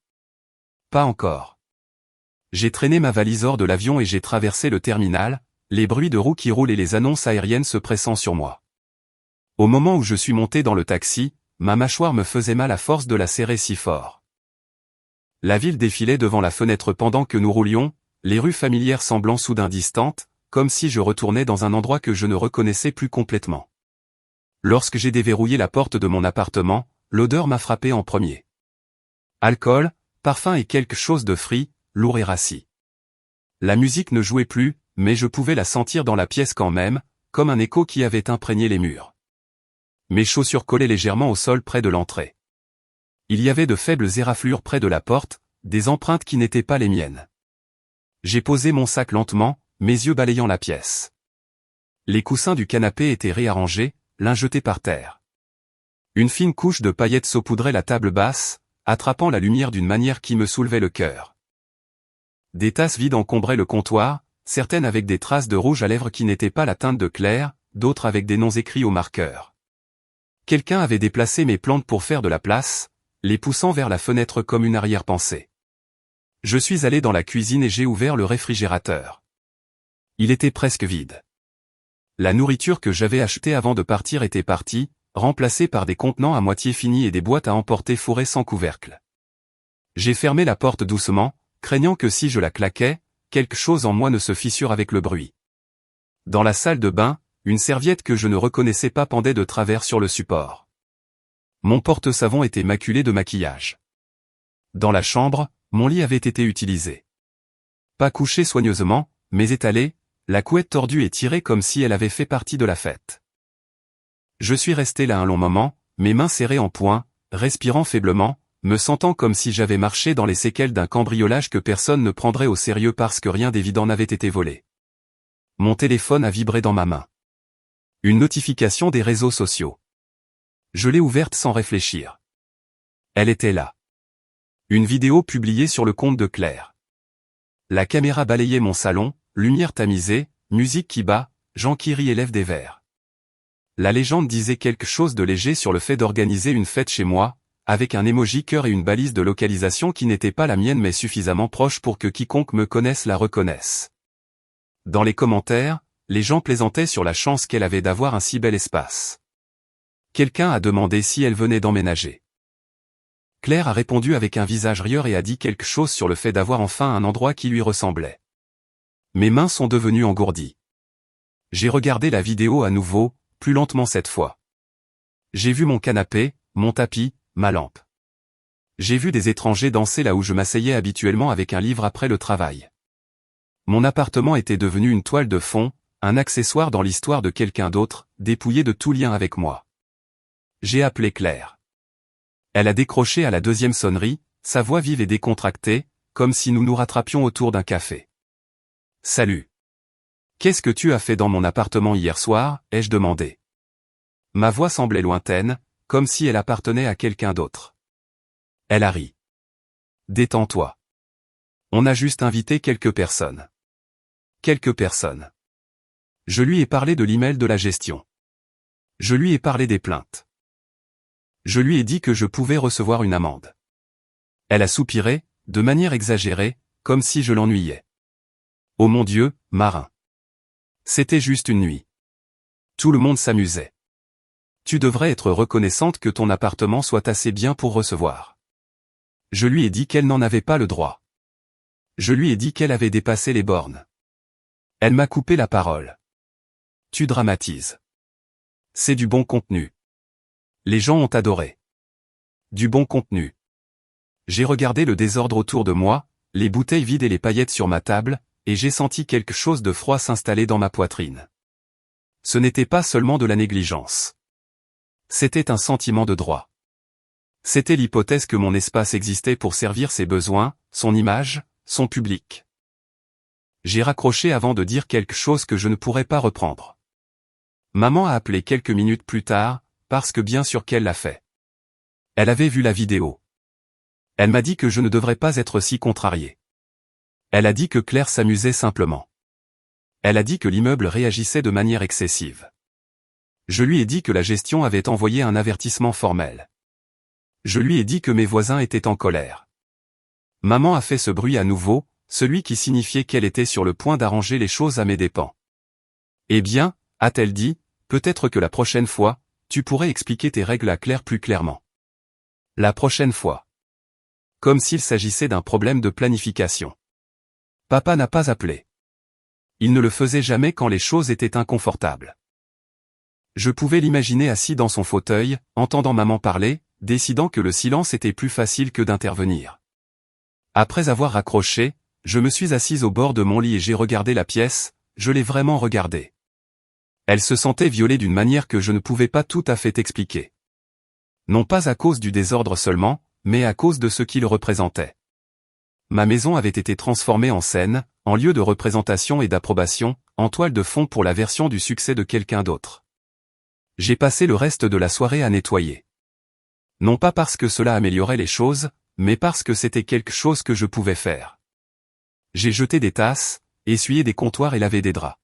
Pas encore. J'ai traîné ma valise hors de l'avion et j'ai traversé le terminal, les bruits de roues qui roulent et les annonces aériennes se pressant sur moi. Au moment où je suis monté dans le taxi, ma mâchoire me faisait mal à force de la serrer si fort. La ville défilait devant la fenêtre pendant que nous roulions, les rues familières semblant soudain distantes, comme si je retournais dans un endroit que je ne reconnaissais plus complètement. Lorsque j'ai déverrouillé la porte de mon appartement, l'odeur m'a frappé en premier. Alcool, parfum et quelque chose de frit, lourd et rassis. La musique ne jouait plus, mais je pouvais la sentir dans la pièce quand même, comme un écho qui avait imprégné les murs. Mes chaussures collaient légèrement au sol près de l'entrée. Il y avait de faibles éraflures près de la porte, des empreintes qui n'étaient pas les miennes. J'ai posé mon sac lentement, mes yeux balayant la pièce. Les coussins du canapé étaient réarrangés, l'un jeté par terre. Une fine couche de paillettes saupoudrait la table basse, attrapant la lumière d'une manière qui me soulevait le cœur. Des tasses vides encombraient le comptoir, certaines avec des traces de rouge à lèvres qui n'étaient pas la teinte de Claire, d'autres avec des noms écrits au marqueur. Quelqu'un avait déplacé mes plantes pour faire de la place, les poussant vers la fenêtre comme une arrière-pensée. Je suis allé dans la cuisine et j'ai ouvert le réfrigérateur. Il était presque vide. La nourriture que j'avais achetée avant de partir était partie, remplacée par des contenants à moitié finis et des boîtes à emporter fourrées sans couvercle. J'ai fermé la porte doucement, craignant que si je la claquais, quelque chose en moi ne se fissure avec le bruit. Dans la salle de bain, une serviette que je ne reconnaissais pas pendait de travers sur le support. Mon porte-savon était maculé de maquillage. Dans la chambre, mon lit avait été utilisé. Pas couché soigneusement, mais étalé, la couette tordue et tirée comme si elle avait fait partie de la fête. Je suis resté là un long moment, mes mains serrées en poing, respirant faiblement, me sentant comme si j'avais marché dans les séquelles d'un cambriolage que personne ne prendrait au sérieux parce que rien d'évident n'avait été volé. Mon téléphone a vibré dans ma main. Une notification des réseaux sociaux. Je l'ai ouverte sans réfléchir. Elle était là. Une vidéo publiée sur le compte de Claire. La caméra balayait mon salon, lumière tamisée, musique qui bat, gens qui rient et lèvent des verres. La légende disait quelque chose de léger sur le fait d'organiser une fête chez moi, avec un emoji cœur et une balise de localisation qui n'était pas la mienne mais suffisamment proche pour que quiconque me connaisse la reconnaisse. Dans les commentaires, les gens plaisantaient sur la chance qu'elle avait d'avoir un si bel espace. Quelqu'un a demandé si elle venait d'emménager. Claire a répondu avec un visage rieur et a dit quelque chose sur le fait d'avoir enfin un endroit qui lui ressemblait. Mes mains sont devenues engourdies. J'ai regardé la vidéo à nouveau, plus lentement cette fois. J'ai vu mon canapé, mon tapis, ma lampe. J'ai vu des étrangers danser là où je m'asseyais habituellement avec un livre après le travail. Mon appartement était devenu une toile de fond, un accessoire dans l'histoire de quelqu'un d'autre, dépouillé de tout lien avec moi. J'ai appelé Claire. Elle a décroché à la deuxième sonnerie, sa voix vive et décontractée, comme si nous nous rattrapions autour d'un café. « Salut. Qu'est-ce que tu as fait dans mon appartement hier soir ?» ai-je demandé. Ma voix semblait lointaine, comme si elle appartenait à quelqu'un d'autre. Elle a ri. « Détends-toi. On a juste invité quelques personnes. » Quelques personnes. Je lui ai parlé de l'email de la gestion. Je lui ai parlé des plaintes. Je lui ai dit que je pouvais recevoir une amende. Elle a soupiré, de manière exagérée, comme si je l'ennuyais. Oh mon Dieu, Marin. C'était juste une nuit. Tout le monde s'amusait. Tu devrais être reconnaissante que ton appartement soit assez bien pour recevoir. Je lui ai dit qu'elle n'en avait pas le droit. Je lui ai dit qu'elle avait dépassé les bornes. Elle m'a coupé la parole. Tu dramatises. C'est du bon contenu. Les gens ont adoré. Du bon contenu. J'ai regardé le désordre autour de moi, les bouteilles vides et les paillettes sur ma table, et j'ai senti quelque chose de froid s'installer dans ma poitrine. Ce n'était pas seulement de la négligence. C'était un sentiment de droit. C'était l'hypothèse que mon espace existait pour servir ses besoins, son image, son public. J'ai raccroché avant de dire quelque chose que je ne pourrais pas reprendre. Maman a appelé quelques minutes plus tard, parce que bien sûr qu'elle l'a fait. Elle avait vu la vidéo. Elle m'a dit que je ne devrais pas être si contrarié. Elle a dit que Claire s'amusait simplement. Elle a dit que l'immeuble réagissait de manière excessive. Je lui ai dit que la gestion avait envoyé un avertissement formel. Je lui ai dit que mes voisins étaient en colère. Maman a fait ce bruit à nouveau, celui qui signifiait qu'elle était sur le point d'arranger les choses à mes dépens. Eh bien, a-t-elle dit, peut-être que la prochaine fois, tu pourrais expliquer tes règles à Claire plus clairement. La prochaine fois. Comme s'il s'agissait d'un problème de planification. Papa n'a pas appelé. Il ne le faisait jamais quand les choses étaient inconfortables. Je pouvais l'imaginer assis dans son fauteuil, entendant maman parler, décidant que le silence était plus facile que d'intervenir. Après avoir raccroché, je me suis assise au bord de mon lit et j'ai regardé la pièce, je l'ai vraiment regardée. Elle se sentait violée d'une manière que je ne pouvais pas tout à fait expliquer. Non pas à cause du désordre seulement, mais à cause de ce qu'il représentait. Ma maison avait été transformée en scène, en lieu de représentation et d'approbation, en toile de fond pour la version du succès de quelqu'un d'autre. J'ai passé le reste de la soirée à nettoyer. Non pas parce que cela améliorait les choses, mais parce que c'était quelque chose que je pouvais faire. J'ai jeté des tasses, essuyé des comptoirs et lavé des draps.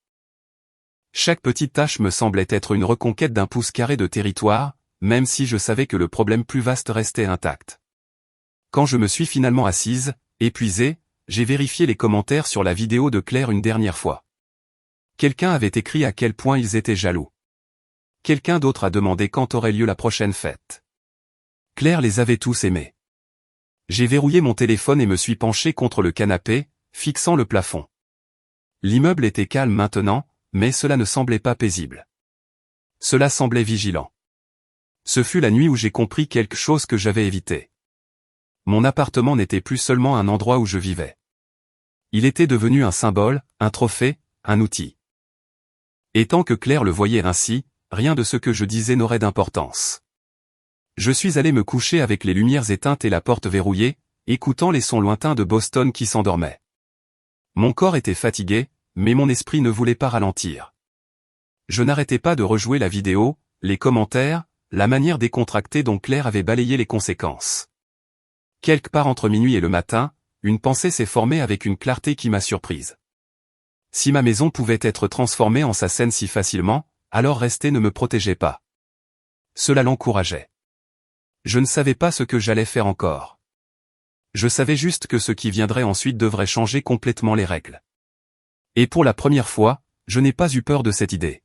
Chaque petite tâche me semblait être une reconquête d'un pouce carré de territoire, même si je savais que le problème plus vaste restait intact. Quand je me suis finalement assise, épuisée, j'ai vérifié les commentaires sur la vidéo de Claire une dernière fois. Quelqu'un avait écrit à quel point ils étaient jaloux. Quelqu'un d'autre a demandé quand aurait lieu la prochaine fête. Claire les avait tous aimés. J'ai verrouillé mon téléphone et me suis penché contre le canapé, fixant le plafond. L'immeuble était calme maintenant, mais cela ne semblait pas paisible. Cela semblait vigilant. Ce fut la nuit où j'ai compris quelque chose que j'avais évité. Mon appartement n'était plus seulement un endroit où je vivais. Il était devenu un symbole, un trophée, un outil. Et tant que Claire le voyait ainsi, rien de ce que je disais n'aurait d'importance. Je suis allé me coucher avec les lumières éteintes et la porte verrouillée, écoutant les sons lointains de Boston qui s'endormaient. Mon corps était fatigué, mais mon esprit ne voulait pas ralentir. Je n'arrêtais pas de rejouer la vidéo, les commentaires, la manière décontractée dont Claire avait balayé les conséquences. Quelque part entre minuit et le matin, une pensée s'est formée avec une clarté qui m'a surprise. Si ma maison pouvait être transformée en sa scène si facilement, alors rester ne me protégeait pas. Cela l'encourageait. Je ne savais pas ce que j'allais faire encore. Je savais juste que ce qui viendrait ensuite devrait changer complètement les règles. Et pour la première fois, je n'ai pas eu peur de cette idée.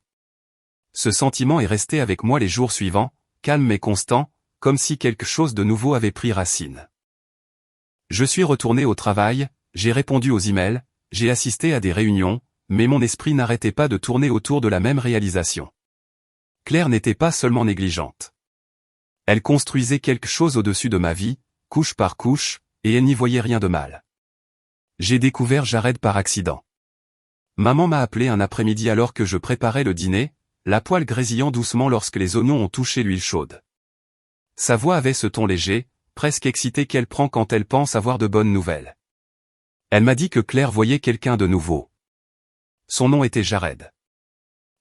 Ce sentiment est resté avec moi les jours suivants, calme mais constant, comme si quelque chose de nouveau avait pris racine. Je suis retourné au travail, j'ai répondu aux emails, j'ai assisté à des réunions, mais mon esprit n'arrêtait pas de tourner autour de la même réalisation. Claire n'était pas seulement négligente. Elle construisait quelque chose au-dessus de ma vie, couche par couche, et elle n'y voyait rien de mal. J'ai découvert Jared par accident. Maman m'a appelé un après-midi alors que je préparais le dîner, la poêle grésillant doucement lorsque les oignons ont touché l'huile chaude. Sa voix avait ce ton léger, presque excité qu'elle prend quand elle pense avoir de bonnes nouvelles. Elle m'a dit que Claire voyait quelqu'un de nouveau. Son nom était Jared.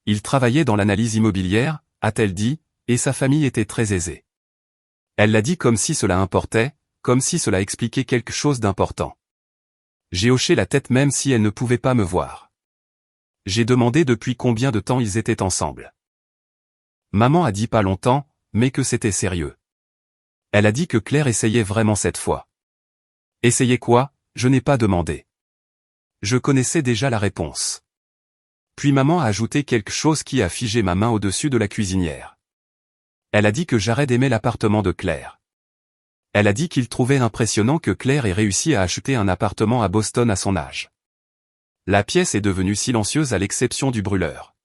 Il travaillait dans l'analyse immobilière, a-t-elle dit, et sa famille était très aisée. Elle l'a dit comme si cela importait, comme si cela expliquait quelque chose d'important. J'ai hoché la tête même si elle ne pouvait pas me voir. J'ai demandé depuis combien de temps ils étaient ensemble. Maman a dit pas longtemps, mais que c'était sérieux. Elle a dit que Claire essayait vraiment cette fois. Essayer quoi? Je n'ai pas demandé. Je connaissais déjà la réponse. Puis maman a ajouté quelque chose qui a figé ma main au-dessus de la cuisinière. Elle a dit que Jared aimait l'appartement de Claire. Elle a dit qu'il trouvait impressionnant que Claire ait réussi à acheter un appartement à Boston à son âge. La pièce est devenue silencieuse à l'exception du brûleur.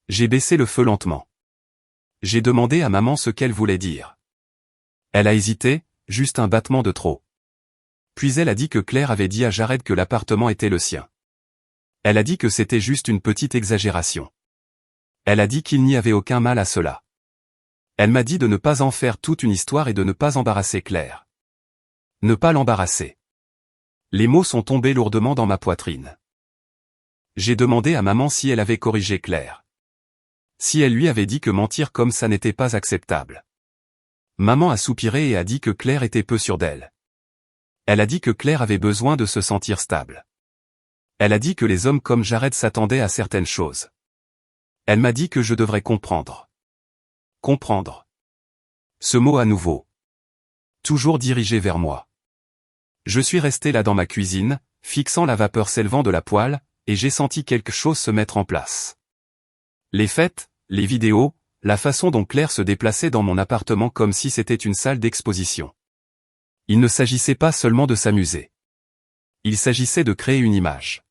J'ai baissé le feu lentement. J'ai demandé à maman ce qu'elle voulait dire. Elle a hésité, juste un battement de trop. Puis elle a dit que Claire avait dit à Jared que l'appartement était le sien. Elle a dit que c'était juste une petite exagération. Elle a dit qu'il n'y avait aucun mal à cela. Elle m'a dit de ne pas en faire toute une histoire et de ne pas embarrasser Claire. Ne pas l'embarrasser. Les mots sont tombés lourdement dans ma poitrine. J'ai demandé à maman si elle avait corrigé Claire. Si elle lui avait dit que mentir comme ça n'était pas acceptable. Maman a soupiré et a dit que Claire était peu sûre d'elle. Elle a dit que Claire avait besoin de se sentir stable. Elle a dit que les hommes comme Jared s'attendaient à certaines choses. Elle m'a dit que je devrais comprendre. Comprendre. Ce mot à nouveau. Toujours dirigé vers moi. Je suis resté là dans ma cuisine, fixant la vapeur s'élevant de la poêle, et j'ai senti quelque chose se mettre en place. Les fêtes, les vidéos, la façon dont Claire se déplaçait dans mon appartement comme si c'était une salle d'exposition. Il ne s'agissait pas seulement de s'amuser. Il s'agissait de créer une image.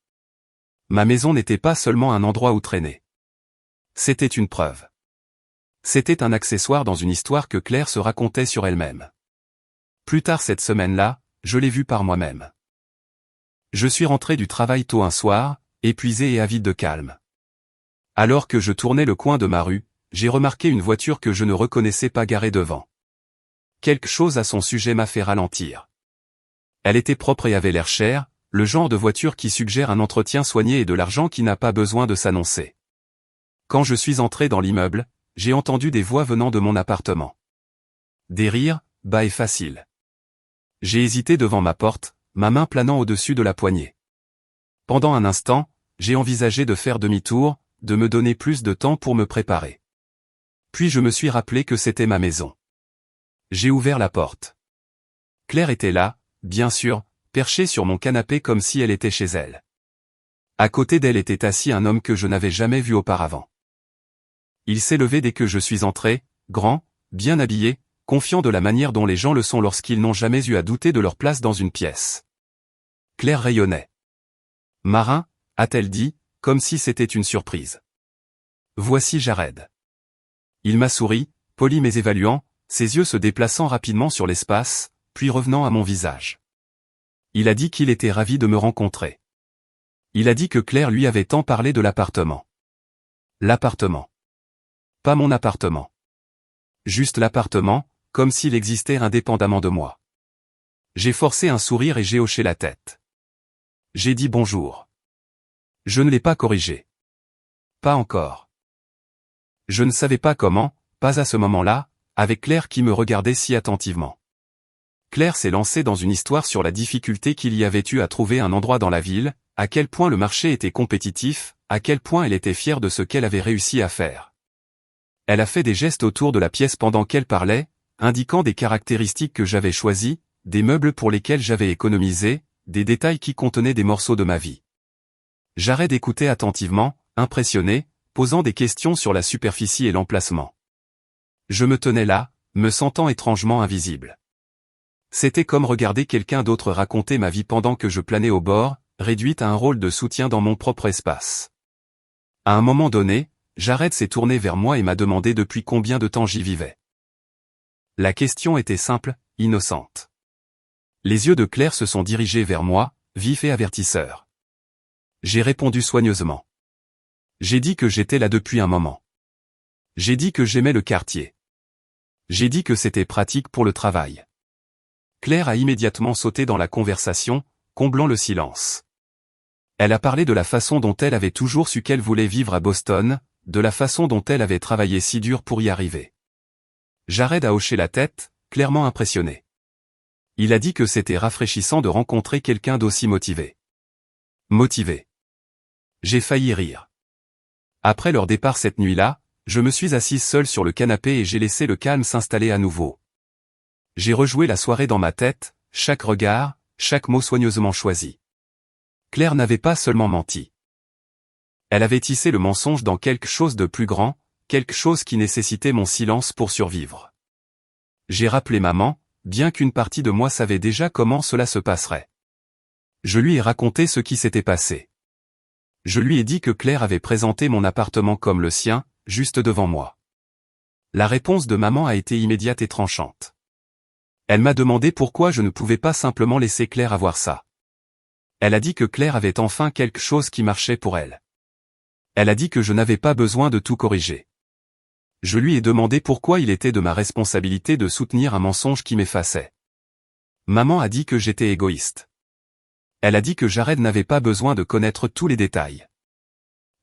Ma maison n'était pas seulement un endroit où traîner. C'était une preuve. C'était un accessoire dans une histoire que Claire se racontait sur elle-même. Plus tard cette semaine-là, je l'ai vue par moi-même. Je suis rentré du travail tôt un soir, épuisé et avide de calme. Alors que je tournais le coin de ma rue, j'ai remarqué une voiture que je ne reconnaissais pas garée devant. Quelque chose à son sujet m'a fait ralentir. Elle était propre et avait l'air chère, le genre de voiture qui suggère un entretien soigné et de l'argent qui n'a pas besoin de s'annoncer. Quand je suis entré dans l'immeuble, j'ai entendu des voix venant de mon appartement. Des rires, bas et faciles. J'ai hésité devant ma porte, ma main planant au-dessus de la poignée. Pendant un instant, j'ai envisagé de faire demi-tour, de me donner plus de temps pour me préparer. Puis je me suis rappelé que c'était ma maison. J'ai ouvert la porte. Claire était là, bien sûr, perchée sur mon canapé comme si elle était chez elle. À côté d'elle était assis un homme que je n'avais jamais vu auparavant. Il s'est levé dès que je suis entré, grand, bien habillé, confiant de la manière dont les gens le sont lorsqu'ils n'ont jamais eu à douter de leur place dans une pièce. Claire rayonnait. Marin, a-t-elle dit, comme si c'était une surprise. Voici Jared. Il m'a souri, poli mais évaluant, ses yeux se déplaçant rapidement sur l'espace, puis revenant à mon visage. Il a dit qu'il était ravi de me rencontrer. Il a dit que Claire lui avait tant parlé de l'appartement. L'appartement. Pas mon appartement. Juste l'appartement, comme s'il existait indépendamment de moi. J'ai forcé un sourire et j'ai hoché la tête. J'ai dit bonjour. Je ne l'ai pas corrigé. Pas encore. Je ne savais pas comment, pas à ce moment-là, avec Claire qui me regardait si attentivement. Claire s'est lancée dans une histoire sur la difficulté qu'il y avait eu à trouver un endroit dans la ville, à quel point le marché était compétitif, à quel point elle était fière de ce qu'elle avait réussi à faire. Elle a fait des gestes autour de la pièce pendant qu'elle parlait, indiquant des caractéristiques que j'avais choisies, des meubles pour lesquels j'avais économisé, des détails qui contenaient des morceaux de ma vie. Jared écoutait attentivement, impressionné, posant des questions sur la superficie et l'emplacement. Je me tenais là, me sentant étrangement invisible. C'était comme regarder quelqu'un d'autre raconter ma vie pendant que je planais au bord, réduite à un rôle de soutien dans mon propre espace. À un moment donné, Jared s'est tourné vers moi et m'a demandé depuis combien de temps j'y vivais. La question était simple, innocente. Les yeux de Claire se sont dirigés vers moi, vifs et avertisseurs. J'ai répondu soigneusement. J'ai dit que j'étais là depuis un moment. J'ai dit que j'aimais le quartier. J'ai dit que c'était pratique pour le travail. Claire a immédiatement sauté dans la conversation, comblant le silence. Elle a parlé de la façon dont elle avait toujours su qu'elle voulait vivre à Boston, de la façon dont elle avait travaillé si dur pour y arriver. Jared a hoché la tête, clairement impressionné. Il a dit que c'était rafraîchissant de rencontrer quelqu'un d'aussi motivé. Motivé. J'ai failli rire. Après leur départ cette nuit-là, je me suis assise seule sur le canapé et j'ai laissé le calme s'installer à nouveau. J'ai rejoué la soirée dans ma tête, chaque regard, chaque mot soigneusement choisi. Claire n'avait pas seulement menti. Elle avait tissé le mensonge dans quelque chose de plus grand, quelque chose qui nécessitait mon silence pour survivre. J'ai rappelé maman, bien qu'une partie de moi savait déjà comment cela se passerait. Je lui ai raconté ce qui s'était passé. Je lui ai dit que Claire avait présenté mon appartement comme le sien, juste devant moi. La réponse de maman a été immédiate et tranchante. Elle m'a demandé pourquoi je ne pouvais pas simplement laisser Claire avoir ça. Elle a dit que Claire avait enfin quelque chose qui marchait pour elle. Elle a dit que je n'avais pas besoin de tout corriger. Je lui ai demandé pourquoi il était de ma responsabilité de soutenir un mensonge qui m'effaçait. Maman a dit que j'étais égoïste. Elle a dit que Jared n'avait pas besoin de connaître tous les détails.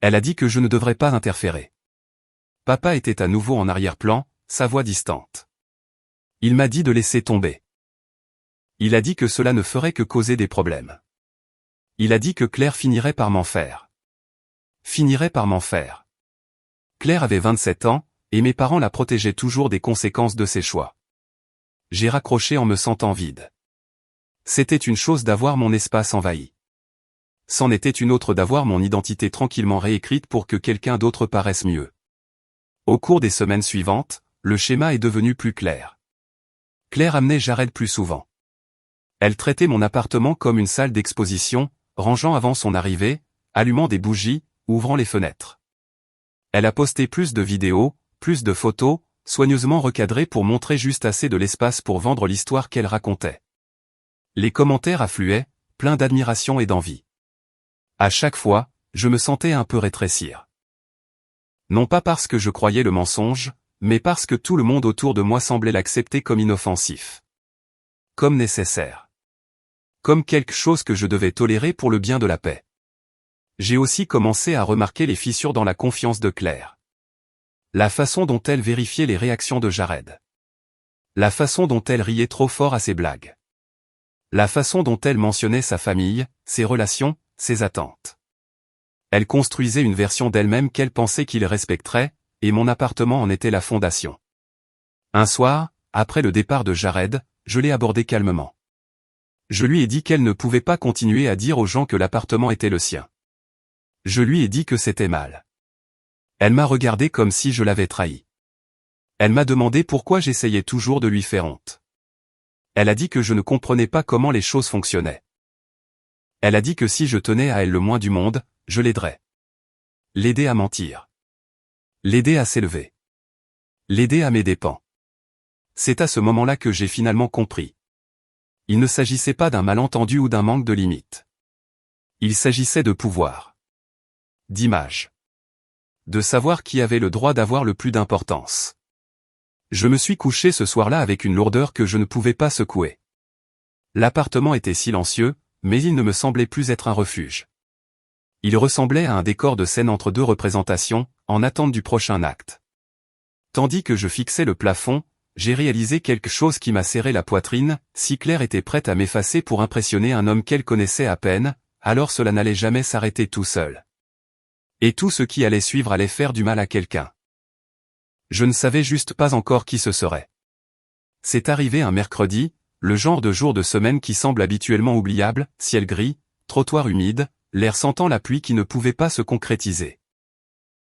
Elle a dit que je ne devrais pas interférer. Papa était à nouveau en arrière-plan, sa voix distante. Il m'a dit de laisser tomber. Il a dit que cela ne ferait que causer des problèmes. Il a dit que Claire finirait par m'en faire. Finirait par m'en faire. Claire avait 27 ans, et mes parents la protégeaient toujours des conséquences de ses choix. J'ai raccroché en me sentant vide. C'était une chose d'avoir mon espace envahi. C'en était une autre d'avoir mon identité tranquillement réécrite pour que quelqu'un d'autre paraisse mieux. Au cours des semaines suivantes, le schéma est devenu plus clair. Claire amenait Jared plus souvent. Elle traitait mon appartement comme une salle d'exposition, rangeant avant son arrivée, allumant des bougies, ouvrant les fenêtres. Elle a posté plus de vidéos, plus de photos, soigneusement recadrées pour montrer juste assez de l'espace pour vendre l'histoire qu'elle racontait. Les commentaires affluaient, pleins d'admiration et d'envie. À chaque fois, je me sentais un peu rétrécir. Non pas parce que je croyais le mensonge, mais parce que tout le monde autour de moi semblait l'accepter comme inoffensif. Comme nécessaire. Comme quelque chose que je devais tolérer pour le bien de la paix. J'ai aussi commencé à remarquer les fissures dans la confiance de Claire. La façon dont elle vérifiait les réactions de Jared. La façon dont elle riait trop fort à ses blagues. La façon dont elle mentionnait sa famille, ses relations, ses attentes. Elle construisait une version d'elle-même qu'elle pensait qu'il respecterait, et mon appartement en était la fondation. Un soir, après le départ de Jared, je l'ai abordé calmement. Je lui ai dit qu'elle ne pouvait pas continuer à dire aux gens que l'appartement était le sien. Je lui ai dit que c'était mal. Elle m'a regardé comme si je l'avais trahi. Elle m'a demandé pourquoi j'essayais toujours de lui faire honte. Elle a dit que je ne comprenais pas comment les choses fonctionnaient. Elle a dit que si je tenais à elle le moins du monde, je l'aiderais. L'aider à mentir. L'aider à s'élever. L'aider à mes dépens. C'est à ce moment-là que j'ai finalement compris. Il ne s'agissait pas d'un malentendu ou d'un manque de limite. Il s'agissait de pouvoir. D'image. De savoir qui avait le droit d'avoir le plus d'importance. Je me suis couché ce soir-là avec une lourdeur que je ne pouvais pas secouer. L'appartement était silencieux, mais il ne me semblait plus être un refuge. Il ressemblait à un décor de scène entre deux représentations, en attente du prochain acte. Tandis que je fixais le plafond, j'ai réalisé quelque chose qui m'a serré la poitrine. Si Claire était prête à m'effacer pour impressionner un homme qu'elle connaissait à peine, alors cela n'allait jamais s'arrêter tout seul. Et tout ce qui allait suivre allait faire du mal à quelqu'un. Je ne savais juste pas encore qui ce serait. C'est arrivé un mercredi, le genre de jour de semaine qui semble habituellement oubliable, ciel gris, trottoir humide, l'air sentant la pluie qui ne pouvait pas se concrétiser.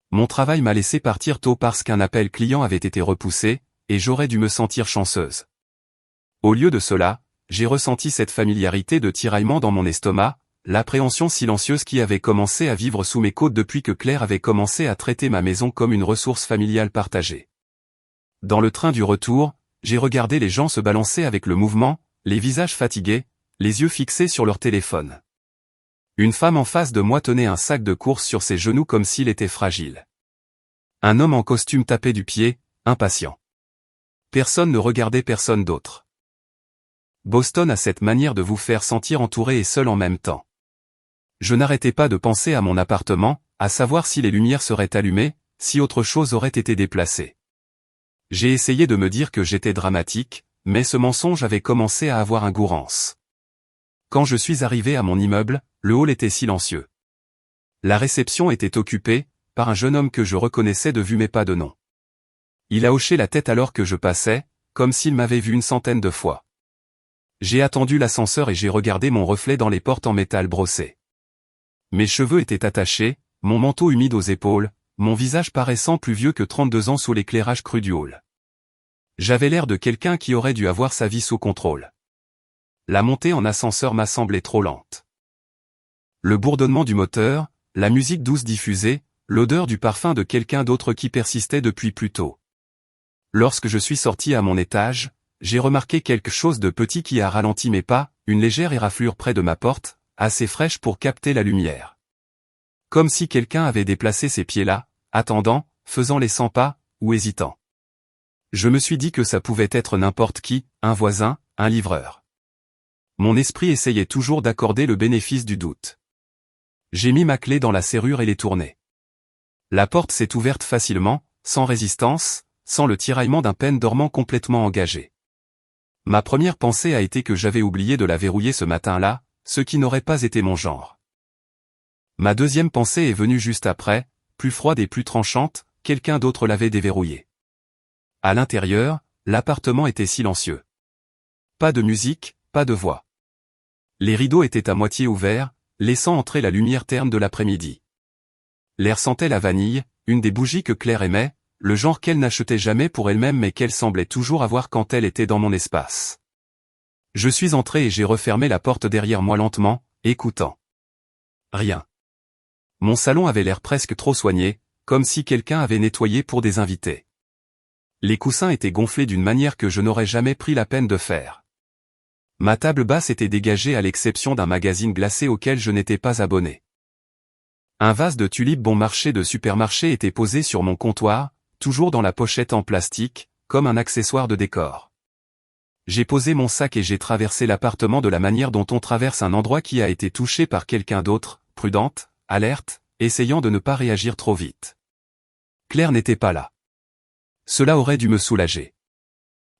Mon travail m'a laissé partir tôt parce qu'un appel client avait été repoussé, et j'aurais dû me sentir chanceuse. Au lieu de cela, j'ai ressenti cette familiarité de tiraillement dans mon estomac, l'appréhension silencieuse qui avait commencé à vivre sous mes côtes depuis que Claire avait commencé à traiter ma maison comme une ressource familiale partagée. Dans le train du retour, j'ai regardé les gens se balancer avec le mouvement, les visages fatigués, les yeux fixés sur leur téléphone. Une femme en face de moi tenait un sac de course sur ses genoux comme s'il était fragile. Un homme en costume tapait du pied, impatient. Personne ne regardait personne d'autre. Boston a cette manière de vous faire sentir entouré et seul en même temps. Je n'arrêtais pas de penser à mon appartement, à savoir si les lumières seraient allumées, si autre chose aurait été déplacée. J'ai essayé de me dire que j'étais dramatique, mais ce mensonge avait commencé à avoir un goût rance. Quand je suis arrivé à mon immeuble, le hall était silencieux. La réception était occupée, par un jeune homme que je reconnaissais de vue mais pas de nom. Il a hoché la tête alors que je passais, comme s'il m'avait vu une centaine de fois. J'ai attendu l'ascenseur et j'ai regardé mon reflet dans les portes en métal brossé. Mes cheveux étaient attachés, mon manteau humide aux épaules, mon visage paraissant plus vieux que 32 ans sous l'éclairage cru du hall. J'avais l'air de quelqu'un qui aurait dû avoir sa vie sous contrôle. La montée en ascenseur m'a semblé trop lente. Le bourdonnement du moteur, la musique douce diffusée, l'odeur du parfum de quelqu'un d'autre qui persistait depuis plus tôt. Lorsque je suis sorti à mon étage, j'ai remarqué quelque chose de petit qui a ralenti mes pas, une légère éraflure près de ma porte, assez fraîche pour capter la lumière. Comme si quelqu'un avait déplacé ses pieds là, attendant, faisant les 100 pas, ou hésitant. Je me suis dit que ça pouvait être n'importe qui, un voisin, un livreur. Mon esprit essayait toujours d'accorder le bénéfice du doute. J'ai mis ma clé dans la serrure et l'ai tournée. La porte s'est ouverte facilement, sans résistance, sans le tiraillement d'un peine dormant complètement engagé. Ma première pensée a été que j'avais oublié de la verrouiller ce matin-là, ce qui n'aurait pas été mon genre. Ma deuxième pensée est venue juste après, plus froide et plus tranchante, quelqu'un d'autre l'avait déverrouillée. À l'intérieur, l'appartement était silencieux. Pas de musique, pas de voix. Les rideaux étaient à moitié ouverts, laissant entrer la lumière terne de l'après-midi. L'air sentait la vanille, une des bougies que Claire aimait, le genre qu'elle n'achetait jamais pour elle-même mais qu'elle semblait toujours avoir quand elle était dans mon espace. Je suis entré et j'ai refermé la porte derrière moi lentement, écoutant. Rien. Mon salon avait l'air presque trop soigné, comme si quelqu'un avait nettoyé pour des invités. Les coussins étaient gonflés d'une manière que je n'aurais jamais pris la peine de faire. Ma table basse était dégagée à l'exception d'un magazine glacé auquel je n'étais pas abonné. Un vase de tulipes bon marché de supermarché était posé sur mon comptoir, toujours dans la pochette en plastique, comme un accessoire de décor. J'ai posé mon sac et j'ai traversé l'appartement de la manière dont on traverse un endroit qui a été touché par quelqu'un d'autre, prudente, alerte, essayant de ne pas réagir trop vite. Claire n'était pas là. Cela aurait dû me soulager.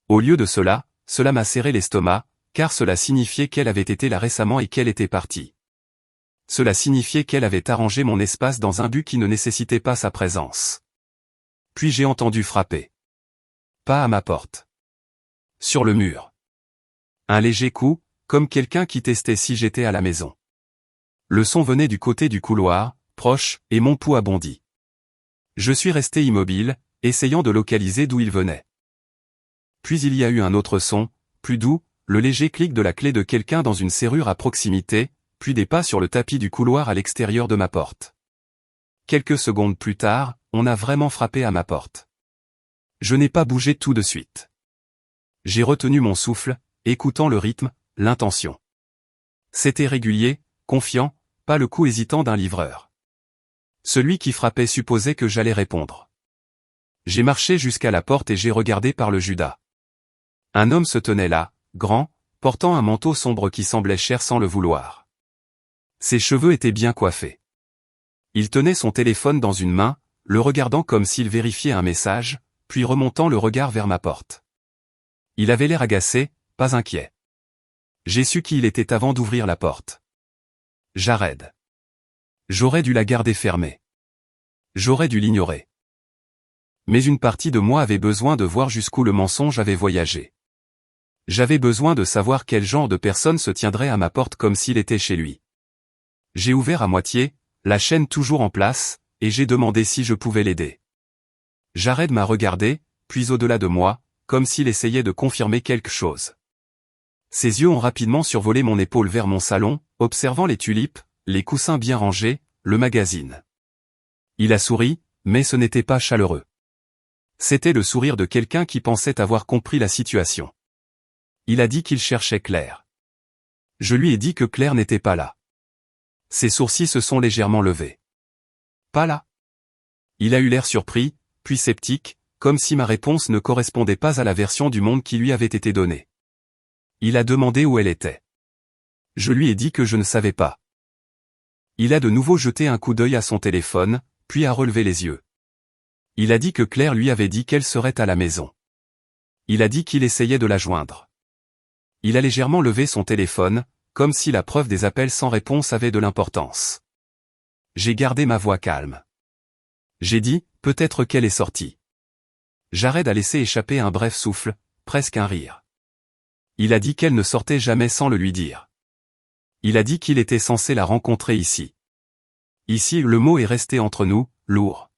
Au lieu de cela, cela m'a serré l'estomac, car cela signifiait qu'elle avait été là récemment et qu'elle était partie. Cela signifiait qu'elle avait arrangé mon espace dans un but qui ne nécessitait pas sa présence. Puis j'ai entendu frapper. Pas à ma porte. Sur le mur. Un léger coup, comme quelqu'un qui testait si j'étais à la maison. Le son venait du côté du couloir, proche, et mon pouls a bondi. Je suis resté immobile, essayant de localiser d'où il venait. Puis il y a eu un autre son, plus doux, le léger clic de la clé de quelqu'un dans une serrure à proximité, puis des pas sur le tapis du couloir à l'extérieur de ma porte. Quelques secondes plus tard, on a vraiment frappé à ma porte. Je n'ai pas bougé tout de suite. J'ai retenu mon souffle, écoutant le rythme, l'intention. C'était régulier, confiant, pas le coup hésitant d'un livreur. Celui qui frappait supposait que j'allais répondre. J'ai marché jusqu'à la porte et j'ai regardé par le Judas. Un homme se tenait là, grand, portant un manteau sombre qui semblait cher sans le vouloir. Ses cheveux étaient bien coiffés. Il tenait son téléphone dans une main, le regardant comme s'il vérifiait un message, puis remontant le regard vers ma porte. Il avait l'air agacé, pas inquiet. J'ai su qui il était avant d'ouvrir la porte. Jared. J'aurais dû la garder fermée. J'aurais dû l'ignorer. Mais une partie de moi avait besoin de voir jusqu'où le mensonge avait voyagé. J'avais besoin de savoir quel genre de personne se tiendrait à ma porte comme s'il était chez lui. J'ai ouvert à moitié, la chaîne toujours en place, et j'ai demandé si je pouvais l'aider. Jared m'a regardé, puis au-delà de moi, comme s'il essayait de confirmer quelque chose. Ses yeux ont rapidement survolé mon épaule vers mon salon, observant les tulipes, les coussins bien rangés, le magazine. Il a souri, mais ce n'était pas chaleureux. C'était le sourire de quelqu'un qui pensait avoir compris la situation. Il a dit qu'il cherchait Claire. Je lui ai dit que Claire n'était pas là. Ses sourcils se sont légèrement levés. Pas là? Il a eu l'air surpris, puis sceptique, comme si ma réponse ne correspondait pas à la version du monde qui lui avait été donnée. Il a demandé où elle était. Je lui ai dit que je ne savais pas. Il a de nouveau jeté un coup d'œil à son téléphone, puis a relevé les yeux. Il a dit que Claire lui avait dit qu'elle serait à la maison. Il a dit qu'il essayait de la joindre. Il a légèrement levé son téléphone, comme si la preuve des appels sans réponse avait de l'importance. J'ai gardé ma voix calme. J'ai dit, peut-être qu'elle est sortie. Jared a laissé échapper un bref souffle, presque un rire. Il a dit qu'elle ne sortait jamais sans le lui dire. Il a dit qu'il était censé la rencontrer ici. Ici, le mot est resté entre nous, lourd.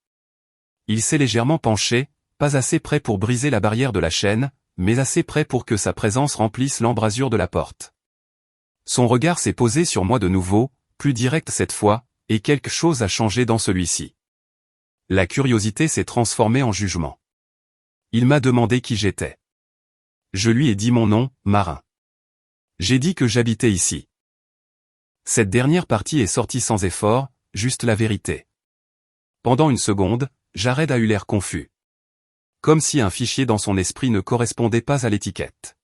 Il s'est légèrement penché, pas assez près pour briser la barrière de la chaîne, mais assez près pour que sa présence remplisse l'embrasure de la porte. Son regard s'est posé sur moi de nouveau, plus direct cette fois, et quelque chose a changé dans celui-ci. La curiosité s'est transformée en jugement. Il m'a demandé qui j'étais. Je lui ai dit mon nom, Marin. J'ai dit que j'habitais ici. Cette dernière partie est sortie sans effort, juste la vérité. Pendant une seconde, Jared a eu l'air confus. Comme si un fichier dans son esprit ne correspondait pas à l'étiquette.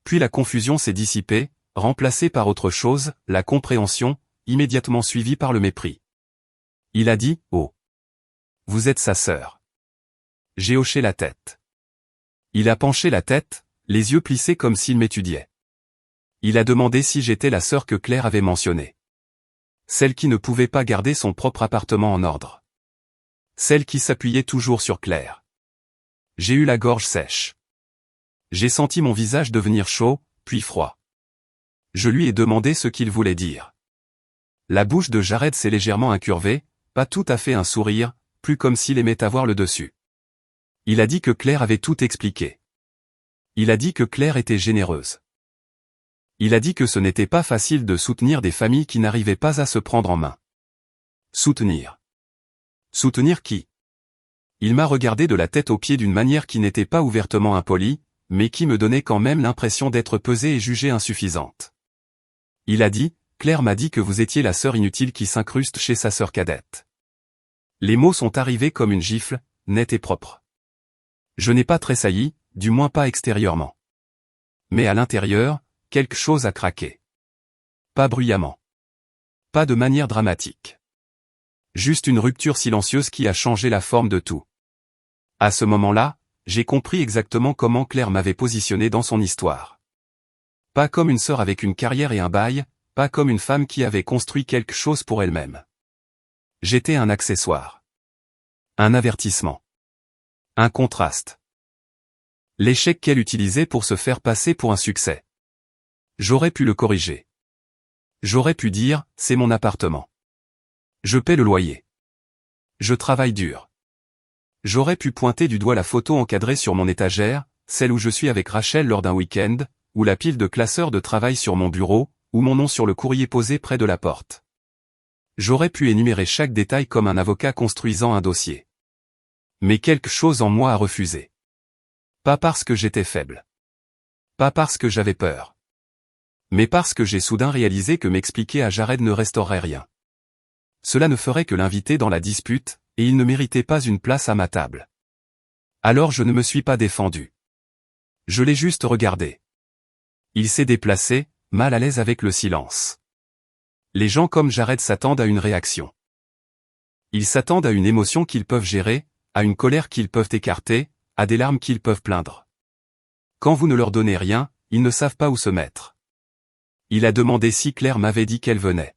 Puis la confusion s'est dissipée, remplacée par autre chose, la compréhension, immédiatement suivie par le mépris. Il a dit, « Oh. Vous êtes sa sœur. » J'ai hoché la tête. Il a penché la tête, les yeux plissés comme s'il m'étudiait. Il a demandé si j'étais la sœur que Claire avait mentionnée. Celle qui ne pouvait pas garder son propre appartement en ordre. Celle qui s'appuyait toujours sur Claire. J'ai eu la gorge sèche. J'ai senti mon visage devenir chaud, puis froid. Je lui ai demandé ce qu'il voulait dire. La bouche de Jared s'est légèrement incurvée, pas tout à fait un sourire, plus comme s'il aimait avoir le dessus. Il a dit que Claire avait tout expliqué. Il a dit que Claire était généreuse. Il a dit que ce n'était pas facile de soutenir des familles qui n'arrivaient pas à se prendre en main. Soutenir. Soutenir qui? Il m'a regardé de la tête aux pieds d'une manière qui n'était pas ouvertement impolie, mais qui me donnait quand même l'impression d'être pesée et jugée insuffisante. Il a dit, Claire m'a dit que vous étiez la sœur inutile qui s'incruste chez sa sœur cadette. Les mots sont arrivés comme une gifle, nette et propre. Je n'ai pas tressailli, du moins pas extérieurement. Mais à l'intérieur, quelque chose a craqué. Pas bruyamment. Pas de manière dramatique. Juste une rupture silencieuse qui a changé la forme de tout. À ce moment-là, j'ai compris exactement comment Claire m'avait positionné dans son histoire. Pas comme une sœur avec une carrière et un bail, pas comme une femme qui avait construit quelque chose pour elle-même. J'étais un accessoire. Un avertissement. Un contraste. L'échec qu'elle utilisait pour se faire passer pour un succès. J'aurais pu le corriger. J'aurais pu dire, c'est mon appartement. Je paie le loyer. Je travaille dur. J'aurais pu pointer du doigt la photo encadrée sur mon étagère, celle où je suis avec Rachel lors d'un week-end, ou la pile de classeurs de travail sur mon bureau, ou mon nom sur le courrier posé près de la porte. J'aurais pu énumérer chaque détail comme un avocat construisant un dossier. Mais quelque chose en moi a refusé. Pas parce que j'étais faible. Pas parce que j'avais peur. Mais parce que j'ai soudain réalisé que m'expliquer à Jared ne restaurerait rien. Cela ne ferait que l'inviter dans la dispute, et il ne méritait pas une place à ma table. Alors je ne me suis pas défendu. Je l'ai juste regardé. Il s'est déplacé, mal à l'aise avec le silence. Les gens comme Jared s'attendent à une réaction. Ils s'attendent à une émotion qu'ils peuvent gérer, à une colère qu'ils peuvent écarter, à des larmes qu'ils peuvent plaindre. Quand vous ne leur donnez rien, ils ne savent pas où se mettre. Il a demandé si Claire m'avait dit qu'elle venait.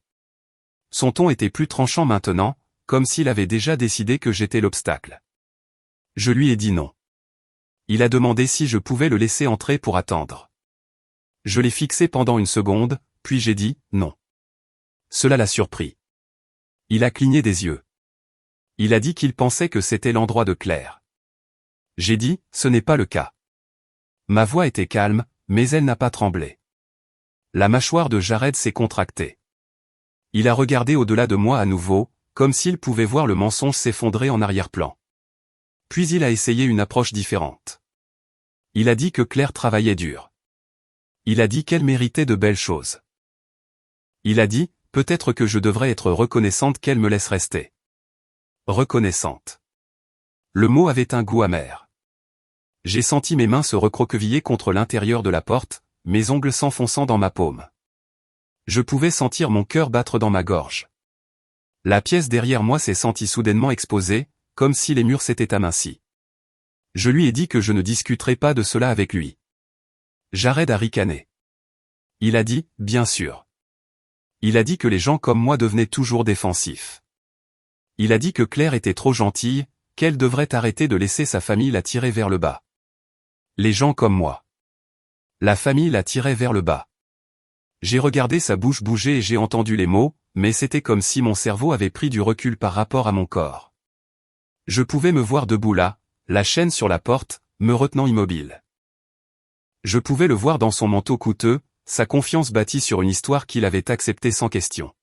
Son ton était plus tranchant maintenant, comme s'il avait déjà décidé que j'étais l'obstacle. Je lui ai dit non. Il a demandé si je pouvais le laisser entrer pour attendre. Je l'ai fixé pendant une seconde, puis j'ai dit non. Cela l'a surpris. Il a cligné des yeux. Il a dit qu'il pensait que c'était l'endroit de Claire. J'ai dit, ce n'est pas le cas. Ma voix était calme, mais elle n'a pas tremblé. La mâchoire de Jared s'est contractée. Il a regardé au-delà de moi à nouveau, comme s'il pouvait voir le mensonge s'effondrer en arrière-plan. Puis il a essayé une approche différente. Il a dit que Claire travaillait dur. Il a dit qu'elle méritait de belles choses. Il a dit, peut-être que je devrais être reconnaissante qu'elle me laisse rester. Reconnaissante. Le mot avait un goût amer. J'ai senti mes mains se recroqueviller contre l'intérieur de la porte, mes ongles s'enfonçant dans ma paume. Je pouvais sentir mon cœur battre dans ma gorge. La pièce derrière moi s'est sentie soudainement exposée, comme si les murs s'étaient amincis. Je lui ai dit que je ne discuterais pas de cela avec lui. Jared a ricané. Il a dit, bien sûr. Il a dit que les gens comme moi devenaient toujours défensifs. Il a dit que Claire était trop gentille, qu'elle devrait arrêter de laisser sa famille la tirer vers le bas. Les gens comme moi. La famille la tirait vers le bas. J'ai regardé sa bouche bouger et j'ai entendu les mots, mais c'était comme si mon cerveau avait pris du recul par rapport à mon corps. Je pouvais me voir debout là, la chaîne sur la porte, me retenant immobile. Je pouvais le voir dans son manteau coûteux, sa confiance bâtie sur une histoire qu'il avait acceptée sans question.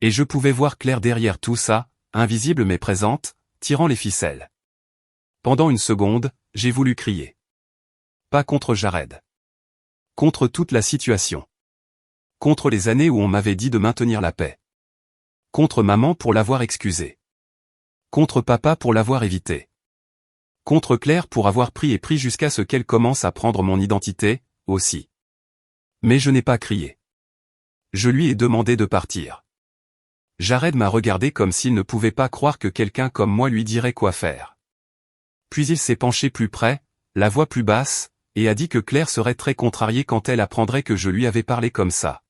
Et je pouvais voir Claire derrière tout ça, invisible mais présente, tirant les ficelles. Pendant une seconde, j'ai voulu crier. Pas contre Jared. Contre toute la situation. Contre les années où on m'avait dit de maintenir la paix. Contre maman pour l'avoir excusé. Contre papa pour l'avoir évité. Contre Claire pour avoir pris jusqu'à ce qu'elle commence à prendre mon identité, aussi. Mais je n'ai pas crié. Je lui ai demandé de partir. Jared m'a regardé comme s'il ne pouvait pas croire que quelqu'un comme moi lui dirait quoi faire. Puis il s'est penché plus près, la voix plus basse, et a dit que Claire serait très contrariée quand elle apprendrait que je lui avais parlé comme ça.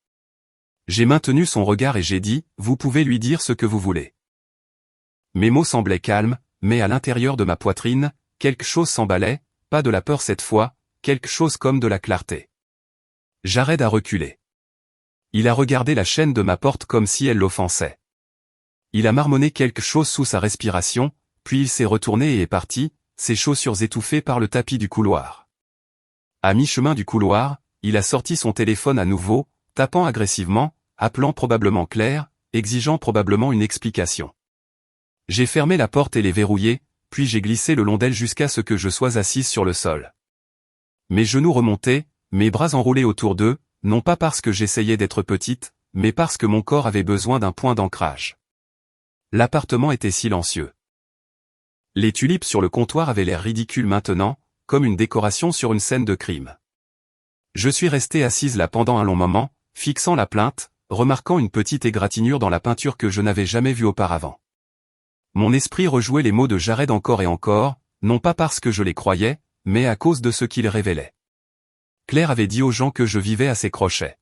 J'ai maintenu son regard et j'ai dit, vous pouvez lui dire ce que vous voulez. Mes mots semblaient calmes, mais à l'intérieur de ma poitrine, quelque chose s'emballait, pas de la peur cette fois, quelque chose comme de la clarté. Jared a reculé. Il a regardé la chaîne de ma porte comme si elle l'offensait. Il a marmonné quelque chose sous sa respiration, puis il s'est retourné et est parti, ses chaussures étouffées par le tapis du couloir. À mi-chemin du couloir, il a sorti son téléphone à nouveau, tapant agressivement, appelant probablement Claire, exigeant probablement une explication. J'ai fermé la porte et l'ai verrouillée, puis j'ai glissé le long d'elle jusqu'à ce que je sois assise sur le sol. Mes genoux remontaient, mes bras enroulés autour d'eux, non pas parce que j'essayais d'être petite, mais parce que mon corps avait besoin d'un point d'ancrage. L'appartement était silencieux. Les tulipes sur le comptoir avaient l'air ridicules maintenant, comme une décoration sur une scène de crime. Je suis restée assise là pendant un long moment, fixant la plainte, remarquant une petite égratignure dans la peinture que je n'avais jamais vue auparavant. Mon esprit rejouait les mots de Jared encore et encore, non pas parce que je les croyais, mais à cause de ce qu'ils révélaient. Claire avait dit aux gens que je vivais à ses crochets.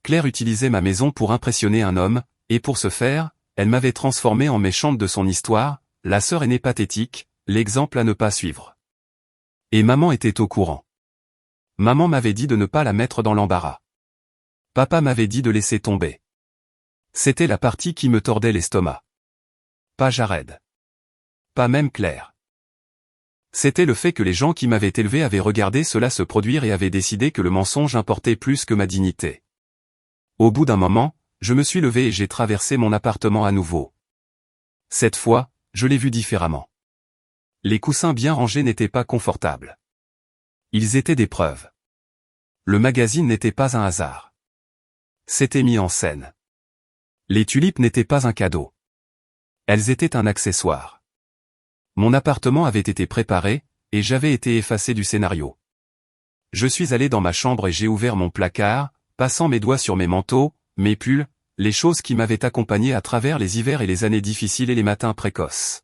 Claire utilisait ma maison pour impressionner un homme, et pour ce faire, elle m'avait transformé en méchante de son histoire, la sœur aînée pathétique, l'exemple à ne pas suivre. Et maman était au courant. Maman m'avait dit de ne pas la mettre dans l'embarras. Papa m'avait dit de laisser tomber. C'était la partie qui me tordait l'estomac. Pas Jared. Pas même Claire. C'était le fait que les gens qui m'avaient élevé avaient regardé cela se produire et avaient décidé que le mensonge importait plus que ma dignité. Au bout d'un moment, je me suis levé et j'ai traversé mon appartement à nouveau. Cette fois, je l'ai vu différemment. Les coussins bien rangés n'étaient pas confortables. Ils étaient des preuves. Le magazine n'était pas un hasard. C'était mis en scène. Les tulipes n'étaient pas un cadeau. Elles étaient un accessoire. Mon appartement avait été préparé, et j'avais été effacé du scénario. Je suis allé dans ma chambre et j'ai ouvert mon placard, passant mes doigts sur mes manteaux, mes pulls, les choses qui m'avaient accompagné à travers les hivers et les années difficiles et les matins précoces.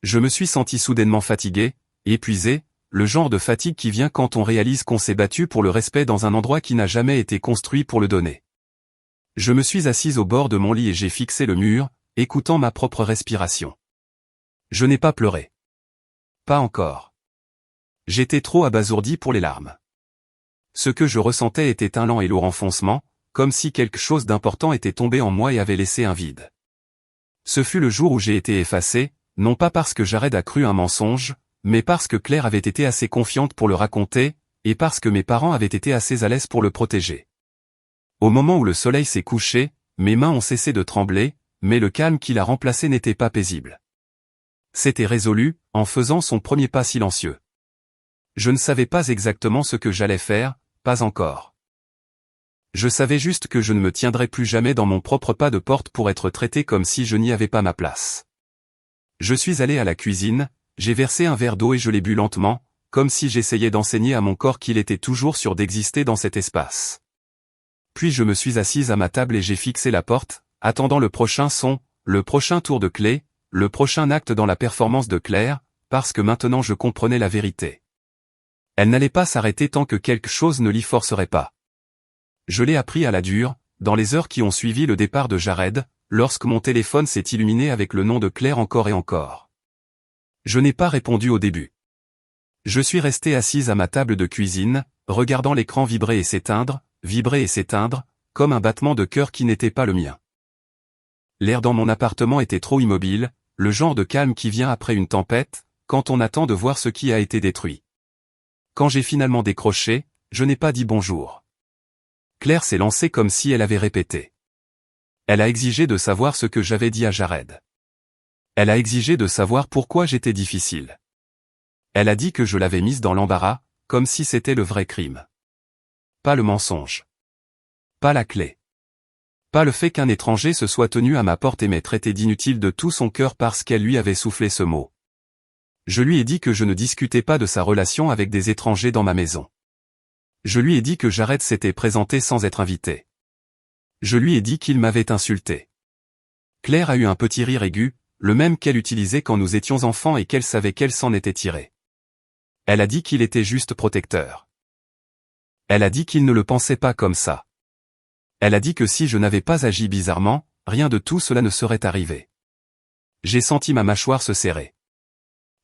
Je me suis senti soudainement fatigué, épuisé, le genre de fatigue qui vient quand on réalise qu'on s'est battu pour le respect dans un endroit qui n'a jamais été construit pour le donner. Je me suis assise au bord de mon lit et j'ai fixé le mur, écoutant ma propre respiration. Je n'ai pas pleuré. Pas encore. J'étais trop abasourdi pour les larmes. Ce que je ressentais était un lent et lourd enfoncement, comme si quelque chose d'important était tombé en moi et avait laissé un vide. Ce fut le jour où j'ai été effacé, non pas parce que Jared a cru un mensonge, mais parce que Claire avait été assez confiante pour le raconter, et parce que mes parents avaient été assez à l'aise pour le protéger. Au moment où le soleil s'est couché, mes mains ont cessé de trembler, mais le calme qui l'a remplacé n'était pas paisible. C'était résolu, en faisant son premier pas silencieux. Je ne savais pas exactement ce que j'allais faire, pas encore. Je savais juste que je ne me tiendrais plus jamais dans mon propre pas de porte pour être traité comme si je n'y avais pas ma place. Je suis allé à la cuisine, j'ai versé un verre d'eau et je l'ai bu lentement, comme si j'essayais d'enseigner à mon corps qu'il était toujours sûr d'exister dans cet espace. Puis je me suis assise à ma table et j'ai fixé la porte, attendant le prochain son, le prochain tour de clé, le prochain acte dans la performance de Claire, parce que maintenant je comprenais la vérité. Elle n'allait pas s'arrêter tant que quelque chose ne l'y forcerait pas. Je l'ai appris à la dure, dans les heures qui ont suivi le départ de Jared, lorsque mon téléphone s'est illuminé avec le nom de Claire encore et encore. Je n'ai pas répondu au début. Je suis resté assise à ma table de cuisine, regardant l'écran vibrer et s'éteindre, comme un battement de cœur qui n'était pas le mien. L'air dans mon appartement était trop immobile, le genre de calme qui vient après une tempête, quand on attend de voir ce qui a été détruit. Quand j'ai finalement décroché, je n'ai pas dit bonjour. Claire s'est lancée comme si elle avait répété. Elle a exigé de savoir ce que j'avais dit à Jared. Elle a exigé de savoir pourquoi j'étais difficile. Elle a dit que je l'avais mise dans l'embarras, comme si c'était le vrai crime. Pas le mensonge. Pas la clé. Pas le fait qu'un étranger se soit tenu à ma porte et m'ait traité d'inutile de tout son cœur parce qu'elle lui avait soufflé ce mot. Je lui ai dit que je ne discutais pas de sa relation avec des étrangers dans ma maison. Je lui ai dit que Jared s'était présenté sans être invité. Je lui ai dit qu'il m'avait insulté. Claire a eu un petit rire aigu, le même qu'elle utilisait quand nous étions enfants et qu'elle savait qu'elle s'en était tirée. Elle a dit qu'il était juste protecteur. Elle a dit qu'il ne le pensait pas comme ça. Elle a dit que si je n'avais pas agi bizarrement, rien de tout cela ne serait arrivé. J'ai senti ma mâchoire se serrer.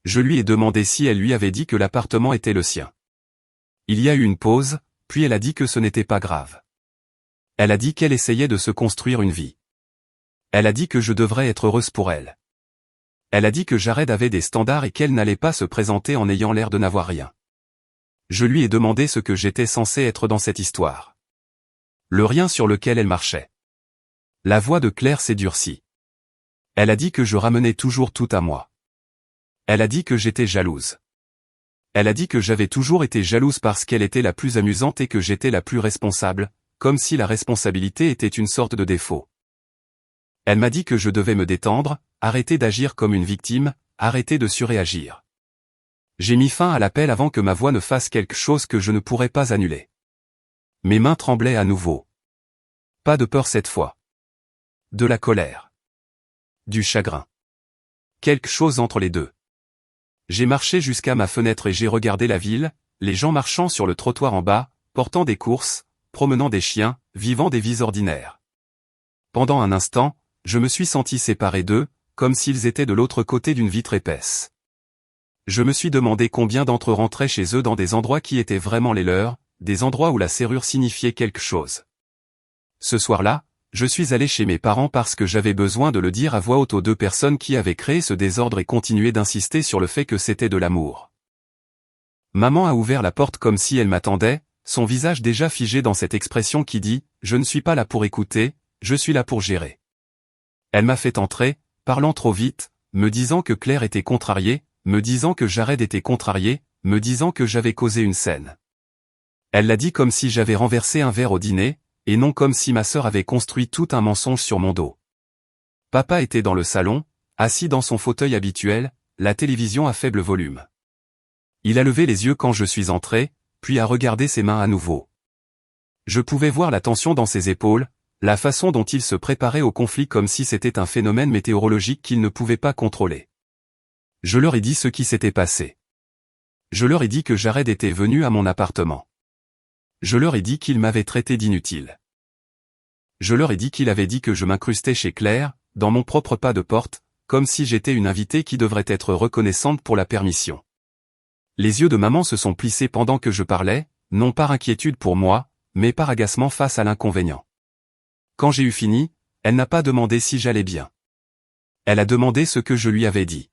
Je lui ai demandé si elle lui avait dit que l'appartement était le sien. Il y a eu une pause, puis elle a dit que ce n'était pas grave. Elle a dit qu'elle essayait de se construire une vie. Elle a dit que je devrais être heureuse pour elle. Elle a dit que Jared avait des standards et qu'elle n'allait pas se présenter en ayant l'air de n'avoir rien. Je lui ai demandé ce que j'étais censé être dans cette histoire. Le rien sur lequel elle marchait. La voix de Claire s'est durcie. Elle a dit que je ramenais toujours tout à moi. Elle a dit que j'étais jalouse. Elle a dit que j'avais toujours été jalouse parce qu'elle était la plus amusante et que j'étais la plus responsable, comme si la responsabilité était une sorte de défaut. Elle m'a dit que je devais me détendre, arrêter d'agir comme une victime, arrêter de surréagir. J'ai mis fin à l'appel avant que ma voix ne fasse quelque chose que je ne pourrais pas annuler. Mes mains tremblaient à nouveau. Pas de peur cette fois. De la colère. Du chagrin. Quelque chose entre les deux. J'ai marché jusqu'à ma fenêtre et j'ai regardé la ville, les gens marchant sur le trottoir en bas, portant des courses, promenant des chiens, vivant des vies ordinaires. Pendant un instant, je me suis senti séparé d'eux, comme s'ils étaient de l'autre côté d'une vitre épaisse. Je me suis demandé combien d'entre eux rentraient chez eux dans des endroits qui étaient vraiment les leurs, des endroits où la serrure signifiait quelque chose. Ce soir-là, je suis allé chez mes parents parce que j'avais besoin de le dire à voix haute aux deux personnes qui avaient créé ce désordre et continuaient d'insister sur le fait que c'était de l'amour. Maman a ouvert la porte comme si elle m'attendait, son visage déjà figé dans cette expression qui dit « Je ne suis pas là pour écouter, je suis là pour gérer ». Elle m'a fait entrer, parlant trop vite, me disant que Claire était contrariée, me disant que Jared était contrarié, me disant que j'avais causé une scène. Elle l'a dit comme si j'avais renversé un verre au dîner, et non comme si ma sœur avait construit tout un mensonge sur mon dos. Papa était dans le salon, assis dans son fauteuil habituel, la télévision à faible volume. Il a levé les yeux quand je suis entré, puis a regardé ses mains à nouveau. Je pouvais voir la tension dans ses épaules, la façon dont il se préparait au conflit comme si c'était un phénomène météorologique qu'il ne pouvait pas contrôler. Je leur ai dit ce qui s'était passé. Je leur ai dit que Jared était venu à mon appartement. Je leur ai dit qu'il m'avait traité d'inutile. Je leur ai dit qu'il avait dit que je m'incrustais chez Claire, dans mon propre pas de porte, comme si j'étais une invitée qui devrait être reconnaissante pour la permission. Les yeux de maman se sont plissés pendant que je parlais, non par inquiétude pour moi, mais par agacement face à l'inconvénient. Quand j'ai eu fini, elle n'a pas demandé si j'allais bien. Elle a demandé ce que je lui avais dit.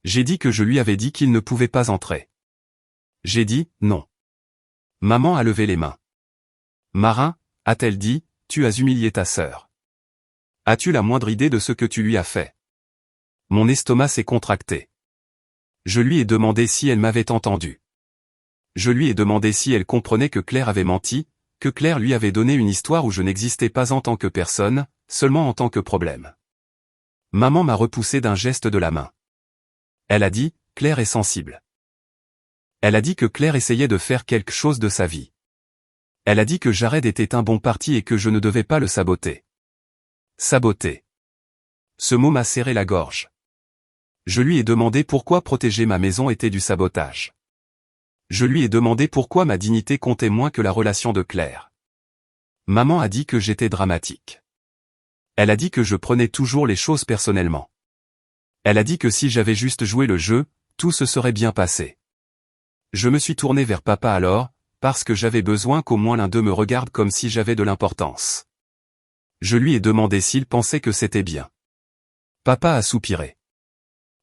J'ai dit que je lui avais dit qu'il ne pouvait pas entrer. J'ai dit, non. Maman a levé les mains. Marin, a-t-elle dit, tu as humilié ta sœur. As-tu la moindre idée de ce que tu lui as fait? Mon estomac s'est contracté. Je lui ai demandé si elle m'avait entendu. Je lui ai demandé si elle comprenait que Claire avait menti, que Claire lui avait donné une histoire où je n'existais pas en tant que personne, seulement en tant que problème. Maman m'a repoussé d'un geste de la main. Elle a dit, Claire est sensible. Elle a dit que Claire essayait de faire quelque chose de sa vie. Elle a dit que Jared était un bon parti et que je ne devais pas le saboter. Saboter. Ce mot m'a serré la gorge. Je lui ai demandé pourquoi protéger ma maison était du sabotage. Je lui ai demandé pourquoi ma dignité comptait moins que la relation de Claire. Maman a dit que j'étais dramatique. Elle a dit que je prenais toujours les choses personnellement. Elle a dit que si j'avais juste joué le jeu, tout se serait bien passé. Je me suis tourné vers papa alors, parce que j'avais besoin qu'au moins l'un d'eux me regarde comme si j'avais de l'importance. Je lui ai demandé s'il pensait que c'était bien. Papa a soupiré.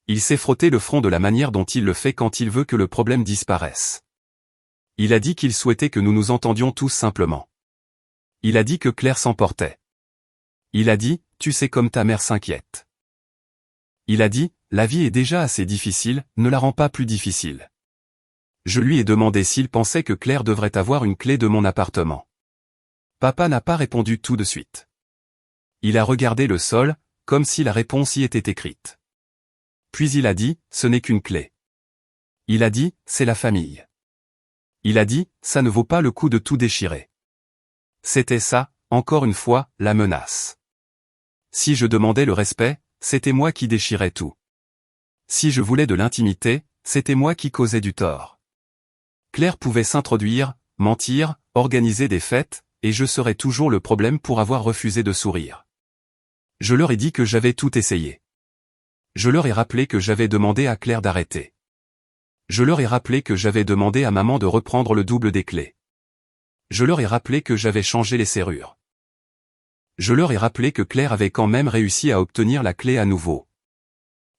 Il s'est frotté le front de la manière dont il le fait quand il veut que le problème disparaisse. Il a dit qu'il souhaitait que nous nous entendions tous simplement. Il a dit que Claire s'emportait. Il a dit, tu sais comme ta mère s'inquiète. Il a dit, la vie est déjà assez difficile, ne la rends pas plus difficile. Je lui ai demandé s'il pensait que Claire devrait avoir une clé de mon appartement. Papa n'a pas répondu tout de suite. Il a regardé le sol, comme si la réponse y était écrite. Puis il a dit, ce n'est qu'une clé. Il a dit, c'est la famille. Il a dit, ça ne vaut pas le coup de tout déchirer. C'était ça, encore une fois, la menace. Si je demandais le respect, c'était moi qui déchirais tout. Si je voulais de l'intimité, c'était moi qui causais du tort. Claire pouvait s'introduire, mentir, organiser des fêtes, et je serais toujours le problème pour avoir refusé de sourire. Je leur ai dit que j'avais tout essayé. Je leur ai rappelé que j'avais demandé à Claire d'arrêter. Je leur ai rappelé que j'avais demandé à maman de reprendre le double des clés. Je leur ai rappelé que j'avais changé les serrures. Je leur ai rappelé que Claire avait quand même réussi à obtenir la clé à nouveau.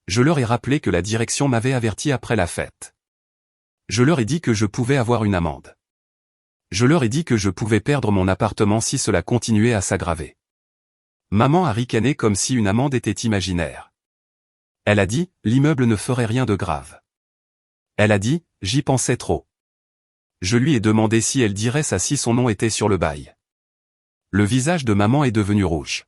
Je leur ai rappelé que la direction m'avait averti après la fête. Je leur ai dit que je pouvais avoir une amende. Je leur ai dit que je pouvais perdre mon appartement si cela continuait à s'aggraver. Maman a ricané comme si une amende était imaginaire. Elle a dit, l'immeuble ne ferait rien de grave. Elle a dit, j'y pensais trop. Je lui ai demandé si elle dirait ça si son nom était sur le bail. Le visage de maman est devenu rouge.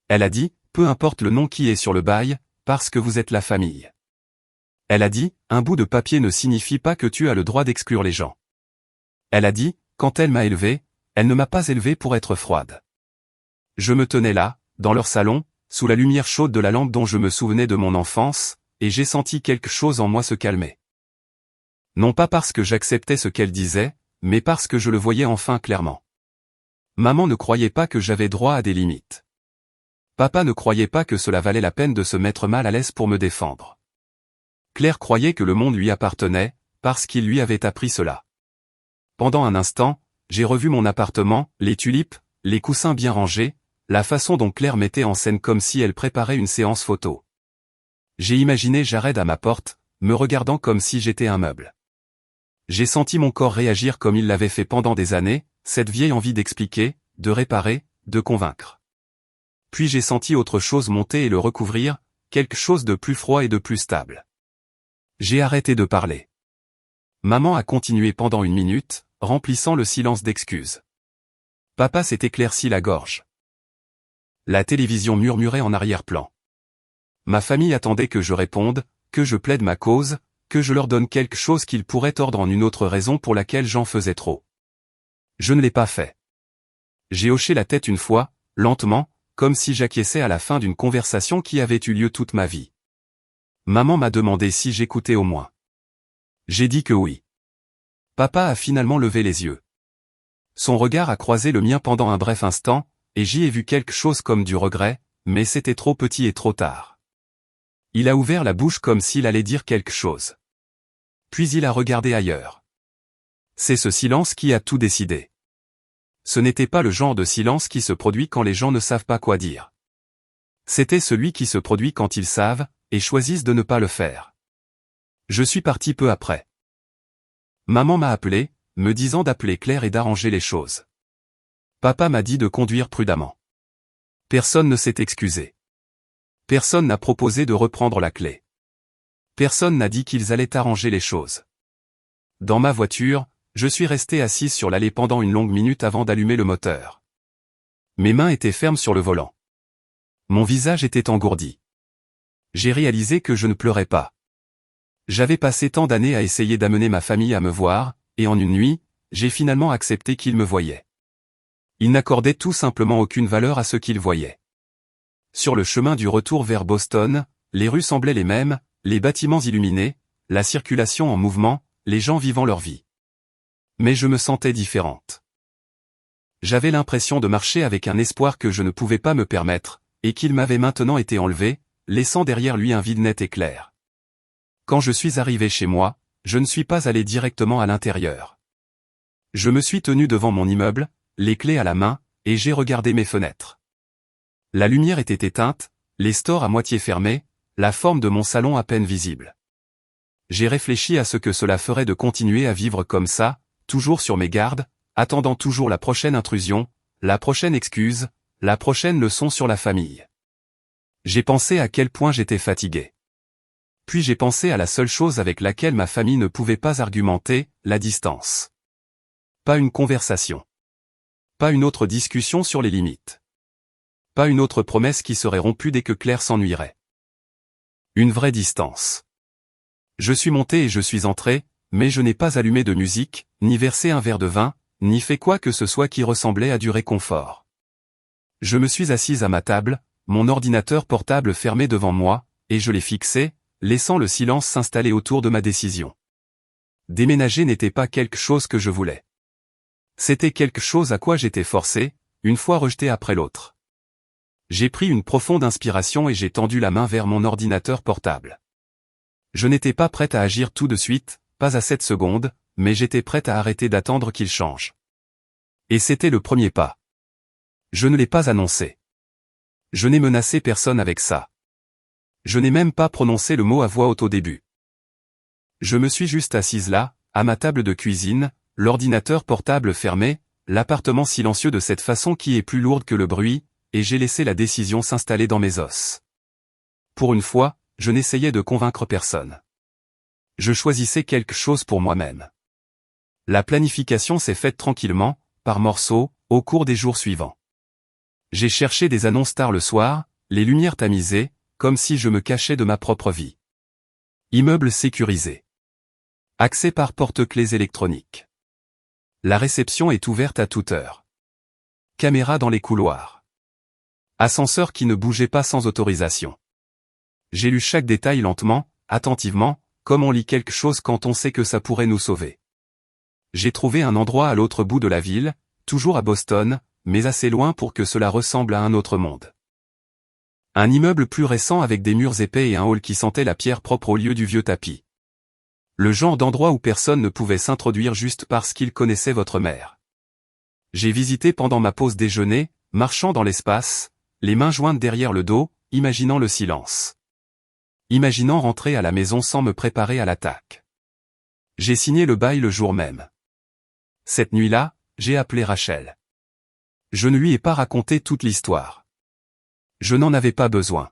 Elle a dit, peu importe le nom qui est sur le bail, parce que vous êtes la famille. Elle a dit, un bout de papier ne signifie pas que tu as le droit d'exclure les gens. Elle a dit, quand elle m'a élevé, elle ne m'a pas élevé pour être froide. Je me tenais là, dans leur salon, sous la lumière chaude de la lampe dont je me souvenais de mon enfance, et j'ai senti quelque chose en moi se calmer. Non pas parce que j'acceptais ce qu'elle disait, mais parce que je le voyais enfin clairement. Maman ne croyait pas que j'avais droit à des limites. Papa ne croyait pas que cela valait la peine de se mettre mal à l'aise pour me défendre. Claire croyait que le monde lui appartenait, parce qu'il lui avait appris cela. Pendant un instant, j'ai revu mon appartement, les tulipes, les coussins bien rangés, la façon dont Claire mettait en scène comme si elle préparait une séance photo. J'ai imaginé Jared à ma porte, me regardant comme si j'étais un meuble. J'ai senti mon corps réagir comme il l'avait fait pendant des années, cette vieille envie d'expliquer, de réparer, de convaincre. Puis j'ai senti autre chose monter et le recouvrir, quelque chose de plus froid et de plus stable. J'ai arrêté de parler. Maman a continué pendant 1 minute, remplissant le silence d'excuses. Papa s'est éclairci la gorge. La télévision murmurait en arrière-plan. Ma famille attendait que je réponde, que je plaide ma cause, que je leur donne quelque chose qu'ils pourraient tordre en une autre raison pour laquelle j'en faisais trop. Je ne l'ai pas fait. J'ai hoché la tête une fois, lentement, comme si j'acquiesçais à la fin d'une conversation qui avait eu lieu toute ma vie. Maman m'a demandé si j'écoutais au moins. J'ai dit que oui. Papa a finalement levé les yeux. Son regard a croisé le mien pendant un bref instant, et j'y ai vu quelque chose comme du regret, mais c'était trop petit et trop tard. Il a ouvert la bouche comme s'il allait dire quelque chose. Puis il a regardé ailleurs. C'est ce silence qui a tout décidé. Ce n'était pas le genre de silence qui se produit quand les gens ne savent pas quoi dire. C'était celui qui se produit quand ils savent, et choisissent de ne pas le faire. Je suis parti peu après. Maman m'a appelé, me disant d'appeler Claire et d'arranger les choses. Papa m'a dit de conduire prudemment. Personne ne s'est excusé. Personne n'a proposé de reprendre la clé. Personne n'a dit qu'ils allaient arranger les choses. Dans ma voiture, je suis resté assise sur l'allée pendant une longue minute avant d'allumer le moteur. Mes mains étaient fermes sur le volant. Mon visage était engourdi. J'ai réalisé que je ne pleurais pas. J'avais passé tant d'années à essayer d'amener ma famille à me voir, et en une nuit, j'ai finalement accepté qu'ils me voyaient. Ils n'accordaient tout simplement aucune valeur à ce qu'ils voyaient. Sur le chemin du retour vers Boston, les rues semblaient les mêmes, les bâtiments illuminés, la circulation en mouvement, les gens vivant leur vie. Mais je me sentais différente. J'avais l'impression de marcher avec un espoir que je ne pouvais pas me permettre, et qu'il m'avait maintenant été enlevé, laissant derrière lui un vide net et clair. Quand je suis arrivé chez moi, je ne suis pas allé directement à l'intérieur. Je me suis tenu devant mon immeuble, les clés à la main, et j'ai regardé mes fenêtres. La lumière était éteinte, les stores à moitié fermés, la forme de mon salon à peine visible. J'ai réfléchi à ce que cela ferait de continuer à vivre comme ça, toujours sur mes gardes, attendant toujours la prochaine intrusion, la prochaine excuse, la prochaine leçon sur la famille. J'ai pensé à quel point j'étais fatigué. Puis j'ai pensé à la seule chose avec laquelle ma famille ne pouvait pas argumenter, la distance. Pas une conversation. Pas une autre discussion sur les limites. Pas une autre promesse qui serait rompue dès que Claire s'ennuierait. Une vraie distance. Je suis monté et je suis entré, mais je n'ai pas allumé de musique, ni versé un verre de vin, ni fait quoi que ce soit qui ressemblait à du réconfort. Je me suis assise à ma table, mon ordinateur portable fermé devant moi, et je l'ai fixé, laissant le silence s'installer autour de ma décision. Déménager n'était pas quelque chose que je voulais. C'était quelque chose à quoi j'étais forcé, une fois rejeté après l'autre. J'ai pris une profonde inspiration et j'ai tendu la main vers mon ordinateur portable. Je n'étais pas prête à agir tout de suite, pas à cette seconde, mais j'étais prête à arrêter d'attendre qu'il change. Et c'était le premier pas. Je ne l'ai pas annoncé. Je n'ai menacé personne avec ça. Je n'ai même pas prononcé le mot à voix haute au début. Je me suis juste assise là, à ma table de cuisine, l'ordinateur portable fermé, l'appartement silencieux de cette façon qui est plus lourde que le bruit, et j'ai laissé la décision s'installer dans mes os. Pour une fois, je n'essayais de convaincre personne. Je choisissais quelque chose pour moi-même. La planification s'est faite tranquillement, par morceaux, au cours des jours suivants. J'ai cherché des annonces tard le soir, les lumières tamisées, comme si je me cachais de ma propre vie. Immeuble sécurisé. Accès par porte-clés électronique. La réception est ouverte à toute heure. Caméra dans les couloirs. Ascenseur qui ne bougeait pas sans autorisation. J'ai lu chaque détail lentement, attentivement, comme on lit quelque chose quand on sait que ça pourrait nous sauver. J'ai trouvé un endroit à l'autre bout de la ville, toujours à Boston, mais assez loin pour que cela ressemble à un autre monde. Un immeuble plus récent avec des murs épais et un hall qui sentait la pierre propre au lieu du vieux tapis. Le genre d'endroit où personne ne pouvait s'introduire juste parce qu'il connaissait votre mère. J'ai visité pendant ma pause déjeuner, marchant dans l'espace, les mains jointes derrière le dos, imaginant le silence. Imaginant rentrer à la maison sans me préparer à l'attaque. J'ai signé le bail le jour même. Cette nuit-là, j'ai appelé Rachel. Je ne lui ai pas raconté toute l'histoire. Je n'en avais pas besoin.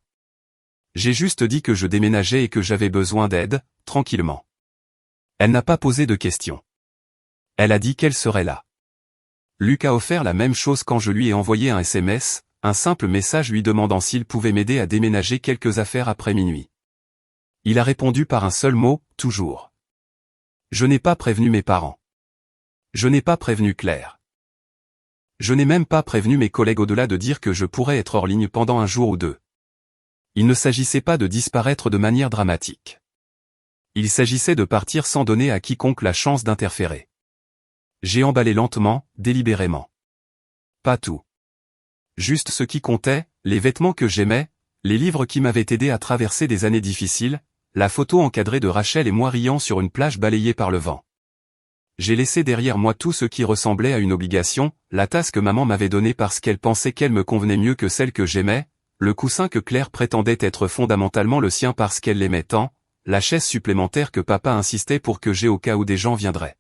J'ai juste dit que je déménageais et que j'avais besoin d'aide, tranquillement. Elle n'a pas posé de questions. Elle a dit qu'elle serait là. Luc a offert la même chose quand je lui ai envoyé un SMS, un simple message lui demandant s'il pouvait m'aider à déménager quelques affaires après minuit. Il a répondu par un seul mot, toujours. Je n'ai pas prévenu mes parents. Je n'ai pas prévenu Claire. Je n'ai même pas prévenu mes collègues au-delà de dire que je pourrais être hors ligne pendant un jour ou deux. Il ne s'agissait pas de disparaître de manière dramatique. Il s'agissait de partir sans donner à quiconque la chance d'interférer. J'ai emballé lentement, délibérément. Pas tout. Juste ce qui comptait, les vêtements que j'aimais, les livres qui m'avaient aidé à traverser des années difficiles, la photo encadrée de Rachel et moi riant sur une plage balayée par le vent. J'ai laissé derrière moi tout ce qui ressemblait à une obligation, la tasse que maman m'avait donnée parce qu'elle pensait qu'elle me convenait mieux que celle que j'aimais, le coussin que Claire prétendait être fondamentalement le sien parce qu'elle l'aimait tant, la chaise supplémentaire que papa insistait pour que j'aie au cas où des gens viendraient.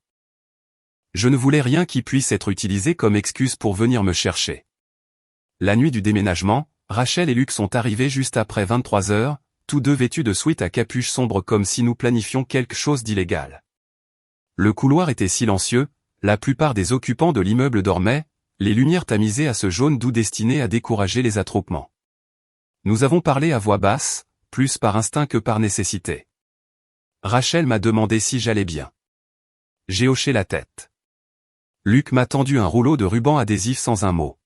Je ne voulais rien qui puisse être utilisé comme excuse pour venir me chercher. La nuit du déménagement, Rachel et Luc sont arrivés juste après 23 heures, tous deux vêtus de sweat à capuche sombre comme si nous planifions quelque chose d'illégal. Le couloir était silencieux, la plupart des occupants de l'immeuble dormaient, les lumières tamisées à ce jaune doux destinées à décourager les attroupements. Nous avons parlé à voix basse, plus par instinct que par nécessité. Rachel m'a demandé si j'allais bien. J'ai hoché la tête. Luc m'a tendu un rouleau de ruban adhésif sans un mot.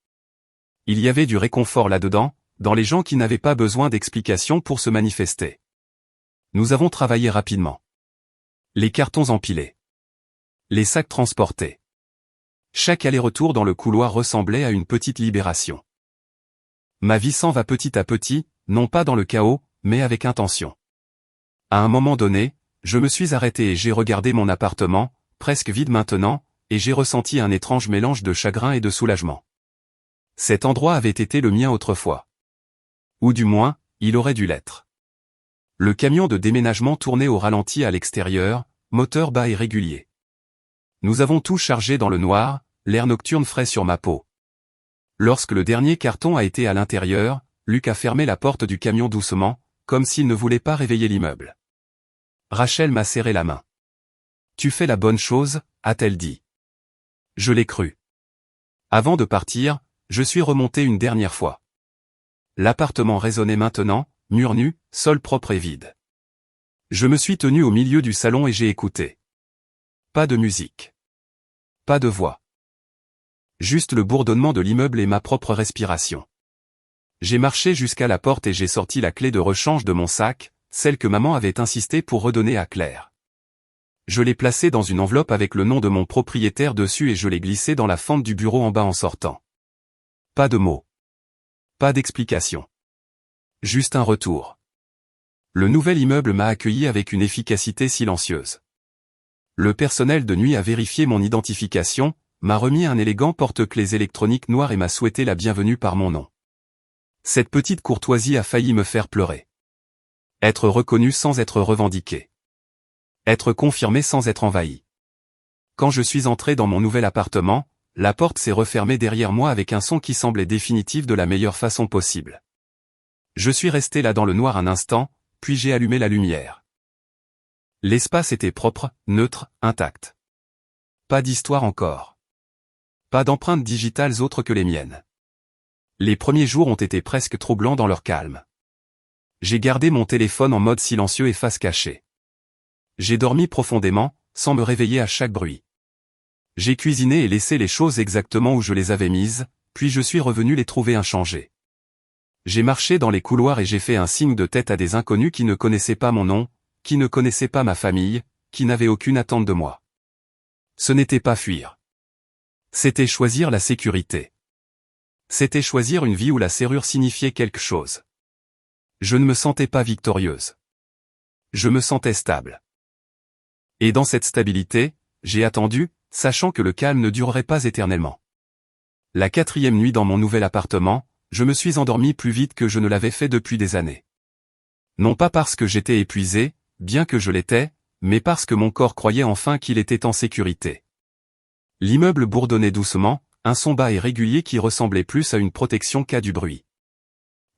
Il y avait du réconfort là-dedans, dans les gens qui n'avaient pas besoin d'explications pour se manifester. Nous avons travaillé rapidement. Les cartons empilés. Les sacs transportés. Chaque aller-retour dans le couloir ressemblait à une petite libération. Ma vie s'en va petit à petit, non pas dans le chaos, mais avec intention. À un moment donné, je me suis arrêté et j'ai regardé mon appartement, presque vide maintenant, et j'ai ressenti un étrange mélange de chagrin et de soulagement. Cet endroit avait été le mien autrefois. Ou du moins, il aurait dû l'être. Le camion de déménagement tournait au ralenti à l'extérieur, moteur bas et régulier. Nous avons tout chargé dans le noir, l'air nocturne frais sur ma peau. Lorsque le dernier carton a été à l'intérieur, Luc a fermé la porte du camion doucement, comme s'il ne voulait pas réveiller l'immeuble. Rachel m'a serré la main. « Tu fais la bonne chose », a-t-elle dit. Je l'ai cru. Avant de partir, je suis remonté une dernière fois. L'appartement résonnait maintenant, mur nu, sol propre et vide. Je me suis tenu au milieu du salon et j'ai écouté. Pas de musique. Pas de voix. Juste le bourdonnement de l'immeuble et ma propre respiration. J'ai marché jusqu'à la porte et j'ai sorti la clé de rechange de mon sac, celle que maman avait insisté pour redonner à Claire. Je l'ai placée dans une enveloppe avec le nom de mon propriétaire dessus et je l'ai glissée dans la fente du bureau en bas en sortant. Pas de mots. Pas d'explication. Juste un retour. Le nouvel immeuble m'a accueilli avec une efficacité silencieuse. Le personnel de nuit a vérifié mon identification, m'a remis un élégant porte-clés électronique noir et m'a souhaité la bienvenue par mon nom. Cette petite courtoisie a failli me faire pleurer. Être reconnu sans être revendiqué. Être confirmé sans être envahi. Quand je suis entré dans mon nouvel appartement, la porte s'est refermée derrière moi avec un son qui semblait définitif de la meilleure façon possible. Je suis resté là dans le noir un instant, puis j'ai allumé la lumière. L'espace était propre, neutre, intact. Pas d'histoire encore. Pas d'empreintes digitales autres que les miennes. Les premiers jours ont été presque troublants dans leur calme. J'ai gardé mon téléphone en mode silencieux et face cachée. J'ai dormi profondément, sans me réveiller à chaque bruit. J'ai cuisiné et laissé les choses exactement où je les avais mises, puis je suis revenu les trouver inchangées. J'ai marché dans les couloirs et j'ai fait un signe de tête à des inconnus qui ne connaissaient pas mon nom, qui ne connaissaient pas ma famille, qui n'avaient aucune attente de moi. Ce n'était pas fuir. C'était choisir la sécurité. C'était choisir une vie où la serrure signifiait quelque chose. Je ne me sentais pas victorieuse. Je me sentais stable. Et dans cette stabilité, j'ai attendu, sachant que le calme ne durerait pas éternellement. La 4e nuit dans mon nouvel appartement, je me suis endormi plus vite que je ne l'avais fait depuis des années. Non pas parce que j'étais épuisé, bien que je l'étais, mais parce que mon corps croyait enfin qu'il était en sécurité. L'immeuble bourdonnait doucement, un son bas et régulier qui ressemblait plus à une protection qu'à du bruit.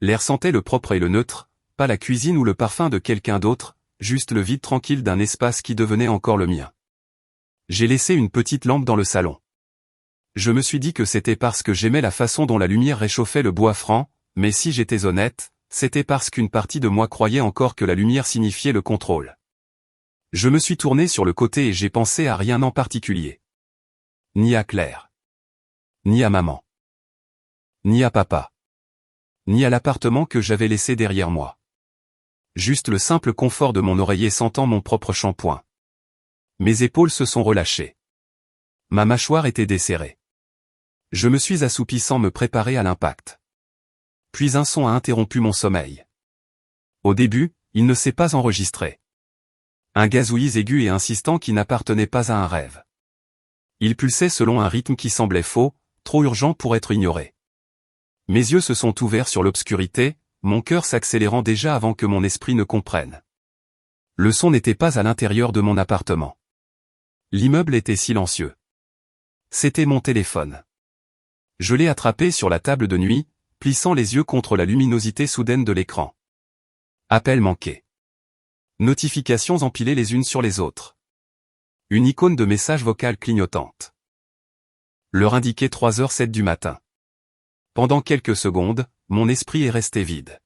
L'air sentait le propre et le neutre, pas la cuisine ou le parfum de quelqu'un d'autre, juste le vide tranquille d'un espace qui devenait encore le mien. J'ai laissé une petite lampe dans le salon. Je me suis dit que c'était parce que j'aimais la façon dont la lumière réchauffait le bois franc, mais si j'étais honnête, c'était parce qu'une partie de moi croyait encore que la lumière signifiait le contrôle. Je me suis tourné sur le côté et j'ai pensé à rien en particulier. Ni à Claire. Ni à maman. Ni à papa. Ni à l'appartement que j'avais laissé derrière moi. Juste le simple confort de mon oreiller sentant mon propre shampoing. Mes épaules se sont relâchées. Ma mâchoire était desserrée. Je me suis assoupi sans me préparer à l'impact. Puis un son a interrompu mon sommeil. Au début, il ne s'est pas enregistré. Un gazouillis aigu et insistant qui n'appartenait pas à un rêve. Il pulsait selon un rythme qui semblait faux, trop urgent pour être ignoré. Mes yeux se sont ouverts sur l'obscurité, mon cœur s'accélérant déjà avant que mon esprit ne comprenne. Le son n'était pas à l'intérieur de mon appartement. L'immeuble était silencieux. C'était mon téléphone. Je l'ai attrapé sur la table de nuit, plissant les yeux contre la luminosité soudaine de l'écran. Appel manqué. Notifications empilées les unes sur les autres. Une icône de message vocal clignotante. L'heure indiquait 3h07 du matin. Pendant quelques secondes, mon esprit est resté vide.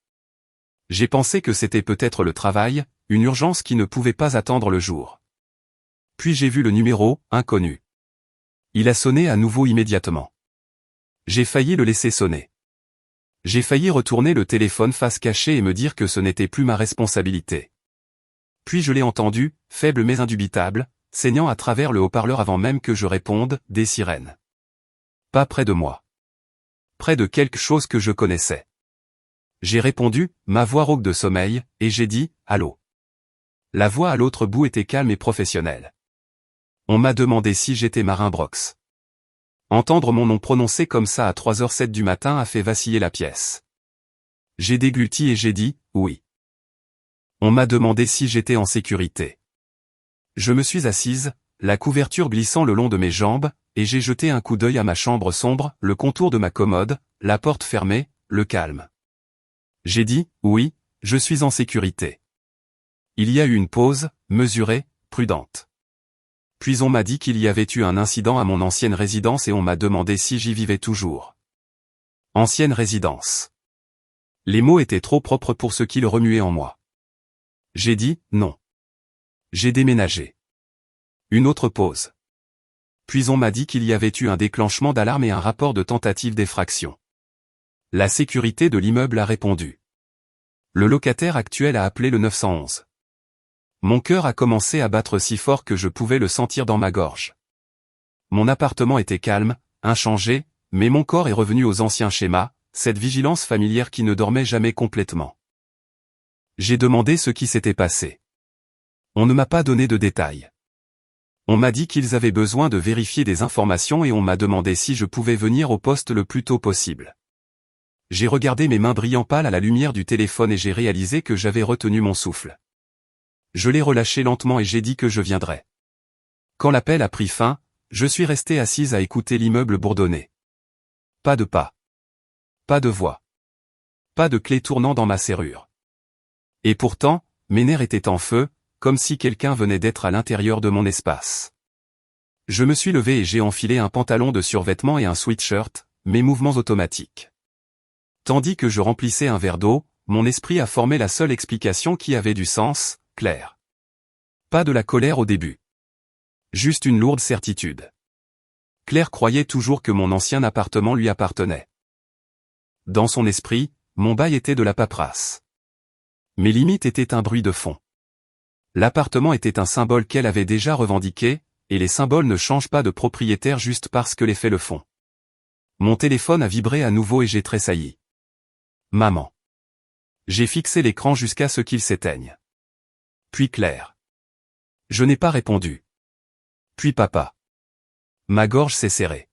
J'ai pensé que c'était peut-être le travail, une urgence qui ne pouvait pas attendre le jour. Puis j'ai vu le numéro, inconnu. Il a sonné à nouveau immédiatement. J'ai failli le laisser sonner. J'ai failli retourner le téléphone face cachée et me dire que ce n'était plus ma responsabilité. Puis je l'ai entendu, faible mais indubitable, saignant à travers le haut-parleur avant même que je réponde, des sirènes. Pas près de moi. Près de quelque chose que je connaissais. J'ai répondu, ma voix rauque de sommeil, et j'ai dit, allô. La voix à l'autre bout était calme et professionnelle. On m'a demandé si j'étais Marin Brox. Entendre mon nom prononcé comme ça à 3h07 du matin a fait vaciller la pièce. J'ai dégluti et j'ai dit, oui. On m'a demandé si j'étais en sécurité. Je me suis assise, la couverture glissant le long de mes jambes, et j'ai jeté un coup d'œil à ma chambre sombre, le contour de ma commode, la porte fermée, le calme. J'ai dit, oui, je suis en sécurité. Il y a eu une pause, mesurée, prudente. Puis on m'a dit qu'il y avait eu un incident à mon ancienne résidence et on m'a demandé si j'y vivais toujours. Ancienne résidence. Les mots étaient trop propres pour ce qu'ils remuaient en moi. J'ai dit, non. J'ai déménagé. Une autre pause. Puis on m'a dit qu'il y avait eu un déclenchement d'alarme et un rapport de tentative d'effraction. La sécurité de l'immeuble a répondu. Le locataire actuel a appelé le 911. Mon cœur a commencé à battre si fort que je pouvais le sentir dans ma gorge. Mon appartement était calme, inchangé, mais mon corps est revenu aux anciens schémas, cette vigilance familière qui ne dormait jamais complètement. J'ai demandé ce qui s'était passé. On ne m'a pas donné de détails. On m'a dit qu'ils avaient besoin de vérifier des informations et on m'a demandé si je pouvais venir au poste le plus tôt possible. J'ai regardé mes mains brillant pâles à la lumière du téléphone et j'ai réalisé que j'avais retenu mon souffle. Je l'ai relâché lentement et j'ai dit que je viendrais. Quand l'appel a pris fin, je suis resté assise à écouter l'immeuble bourdonner. Pas de pas. Pas de voix. Pas de clé tournant dans ma serrure. Et pourtant, mes nerfs étaient en feu, comme si quelqu'un venait d'être à l'intérieur de mon espace. Je me suis levé et j'ai enfilé un pantalon de survêtement et un sweatshirt, mes mouvements automatiques. Tandis que je remplissais un verre d'eau, mon esprit a formé la seule explication qui avait du sens, Claire. Pas de la colère au début. Juste une lourde certitude. Claire croyait toujours que mon ancien appartement lui appartenait. Dans son esprit, mon bail était de la paperasse. Mes limites étaient un bruit de fond. L'appartement était un symbole qu'elle avait déjà revendiqué, et les symboles ne changent pas de propriétaire juste parce que les faits le font. Mon téléphone a vibré à nouveau et j'ai tressailli. Maman. J'ai fixé l'écran jusqu'à ce qu'il s'éteigne. Puis Claire. Je n'ai pas répondu. Puis papa. Ma gorge s'est serrée.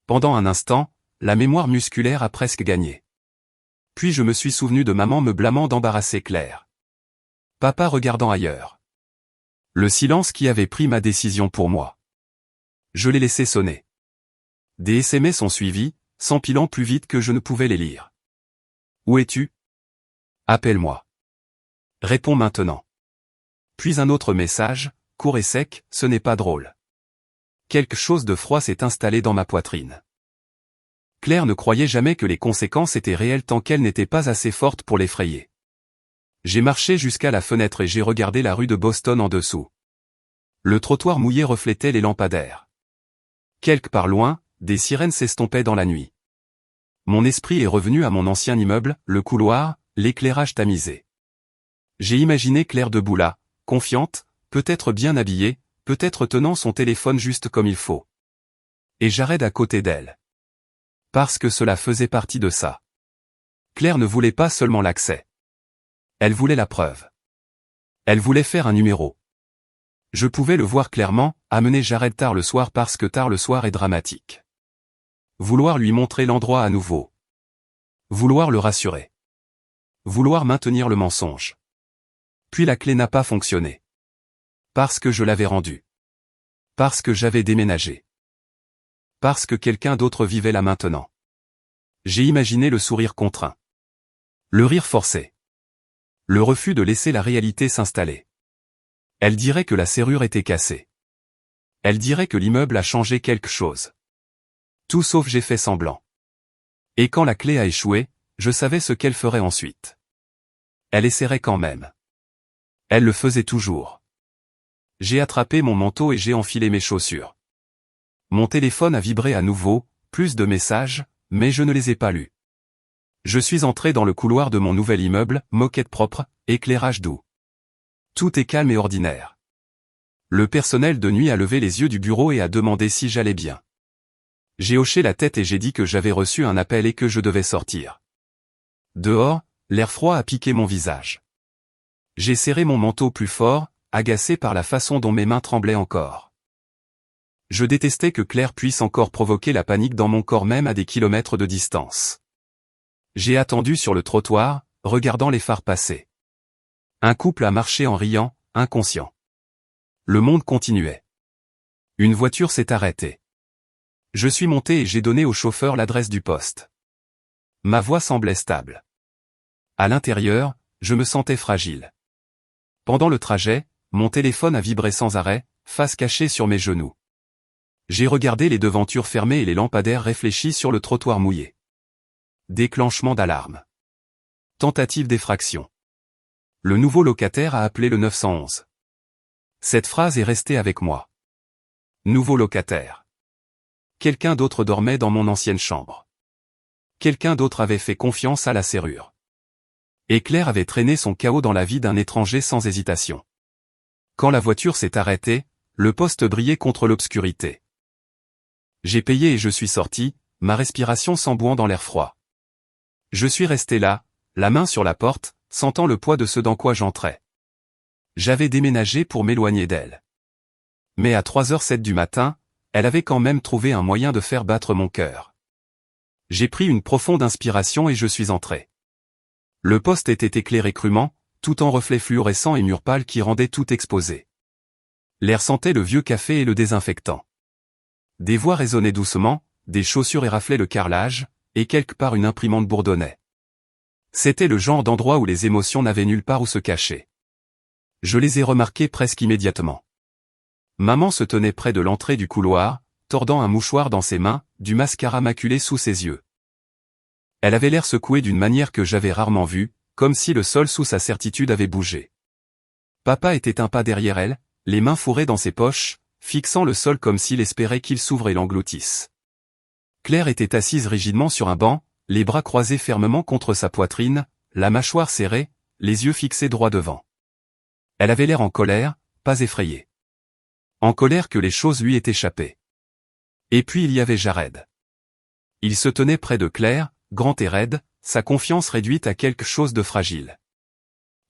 Pendant un instant, la mémoire musculaire a presque gagné. Puis je me suis souvenu de maman me blâmant d'embarrasser Claire. Papa regardant ailleurs. Le silence qui avait pris ma décision pour moi. Je l'ai laissé sonner. Des SMS ont suivi, s'empilant plus vite que je ne pouvais les lire. Où es-tu? Appelle-moi. Réponds maintenant. Puis un autre message, court et sec, ce n'est pas drôle. Quelque chose de froid s'est installé dans ma poitrine. Claire ne croyait jamais que les conséquences étaient réelles tant qu'elle n'était pas assez forte pour l'effrayer. J'ai marché jusqu'à la fenêtre et j'ai regardé la rue de Boston en dessous. Le trottoir mouillé reflétait les lampadaires. Quelque part loin, des sirènes s'estompaient dans la nuit. Mon esprit est revenu à mon ancien immeuble, le couloir, l'éclairage tamisé. J'ai imaginé Claire debout là, confiante, peut-être bien habillée, peut-être tenant son téléphone juste comme il faut. Et Jared à côté d'elle. Parce que cela faisait partie de ça. Claire ne voulait pas seulement l'accès. Elle voulait la preuve. Elle voulait faire un numéro. Je pouvais le voir clairement, amener Jared tard le soir parce que tard le soir est dramatique. Vouloir lui montrer l'endroit à nouveau. Vouloir le rassurer. Vouloir maintenir le mensonge. Puis la clé n'a pas fonctionné. Parce que je l'avais rendue. Parce que j'avais déménagé. Parce que quelqu'un d'autre vivait là maintenant. J'ai imaginé le sourire contraint. Le rire forcé. Le refus de laisser la réalité s'installer. Elle dirait que la serrure était cassée. Elle dirait que l'immeuble a changé quelque chose. Tout sauf j'ai fait semblant. Et quand la clé a échoué, je savais ce qu'elle ferait ensuite. Elle essaierait quand même. Elle le faisait toujours. J'ai attrapé mon manteau et j'ai enfilé mes chaussures. Mon téléphone a vibré à nouveau, plus de messages, mais je ne les ai pas lus. Je suis entré dans le couloir de mon nouvel immeuble, moquette propre, éclairage doux. Tout est calme et ordinaire. Le personnel de nuit a levé les yeux du bureau et a demandé si j'allais bien. J'ai hoché la tête et j'ai dit que j'avais reçu un appel et que je devais sortir. Dehors, l'air froid a piqué mon visage. J'ai serré mon manteau plus fort, agacé par la façon dont mes mains tremblaient encore. Je détestais que Claire puisse encore provoquer la panique dans mon corps même à des kilomètres de distance. J'ai attendu sur le trottoir, regardant les phares passer. Un couple a marché en riant, inconscient. Le monde continuait. Une voiture s'est arrêtée. Je suis monté et j'ai donné au chauffeur l'adresse du poste. Ma voix semblait stable. À l'intérieur, je me sentais fragile. Pendant le trajet, mon téléphone a vibré sans arrêt, face cachée sur mes genoux. J'ai regardé les devantures fermées et les lampadaires réfléchis sur le trottoir mouillé. Déclenchement d'alarme. Tentative d'effraction. Le nouveau locataire a appelé le 911. Cette phrase est restée avec moi. Nouveau locataire. Quelqu'un d'autre dormait dans mon ancienne chambre. Quelqu'un d'autre avait fait confiance à la serrure. Et Claire avait traîné son chaos dans la vie d'un étranger sans hésitation. Quand la voiture s'est arrêtée, le poste brillait contre l'obscurité. J'ai payé et je suis sorti, ma respiration s'embouant dans l'air froid. Je suis resté là, la main sur la porte, sentant le poids de ce dans quoi j'entrais. J'avais déménagé pour m'éloigner d'elle. Mais à 3h07 du matin, elle avait quand même trouvé un moyen de faire battre mon cœur. J'ai pris une profonde inspiration et je suis entré. Le poste était éclairé crûment, tout en reflets fluorescents et murs pâles qui rendaient tout exposé. L'air sentait le vieux café et le désinfectant. Des voix résonnaient doucement, des chaussures éraflaient le carrelage, et quelque part une imprimante bourdonnait. C'était le genre d'endroit où les émotions n'avaient nulle part où se cacher. Je les ai remarquées presque immédiatement. Maman se tenait près de l'entrée du couloir, tordant un mouchoir dans ses mains, du mascara maculé sous ses yeux. Elle avait l'air secouée d'une manière que j'avais rarement vue, comme si le sol sous sa certitude avait bougé. Papa était un pas derrière elle, les mains fourrées dans ses poches, fixant le sol comme s'il espérait qu'il s'ouvre et l'engloutisse. Claire était assise rigidement sur un banc, les bras croisés fermement contre sa poitrine, la mâchoire serrée, les yeux fixés droit devant. Elle avait l'air en colère, pas effrayée. En colère que les choses lui aient échappé. Et puis il y avait Jared. Il se tenait près de Claire, grand et raide, sa confiance réduite à quelque chose de fragile.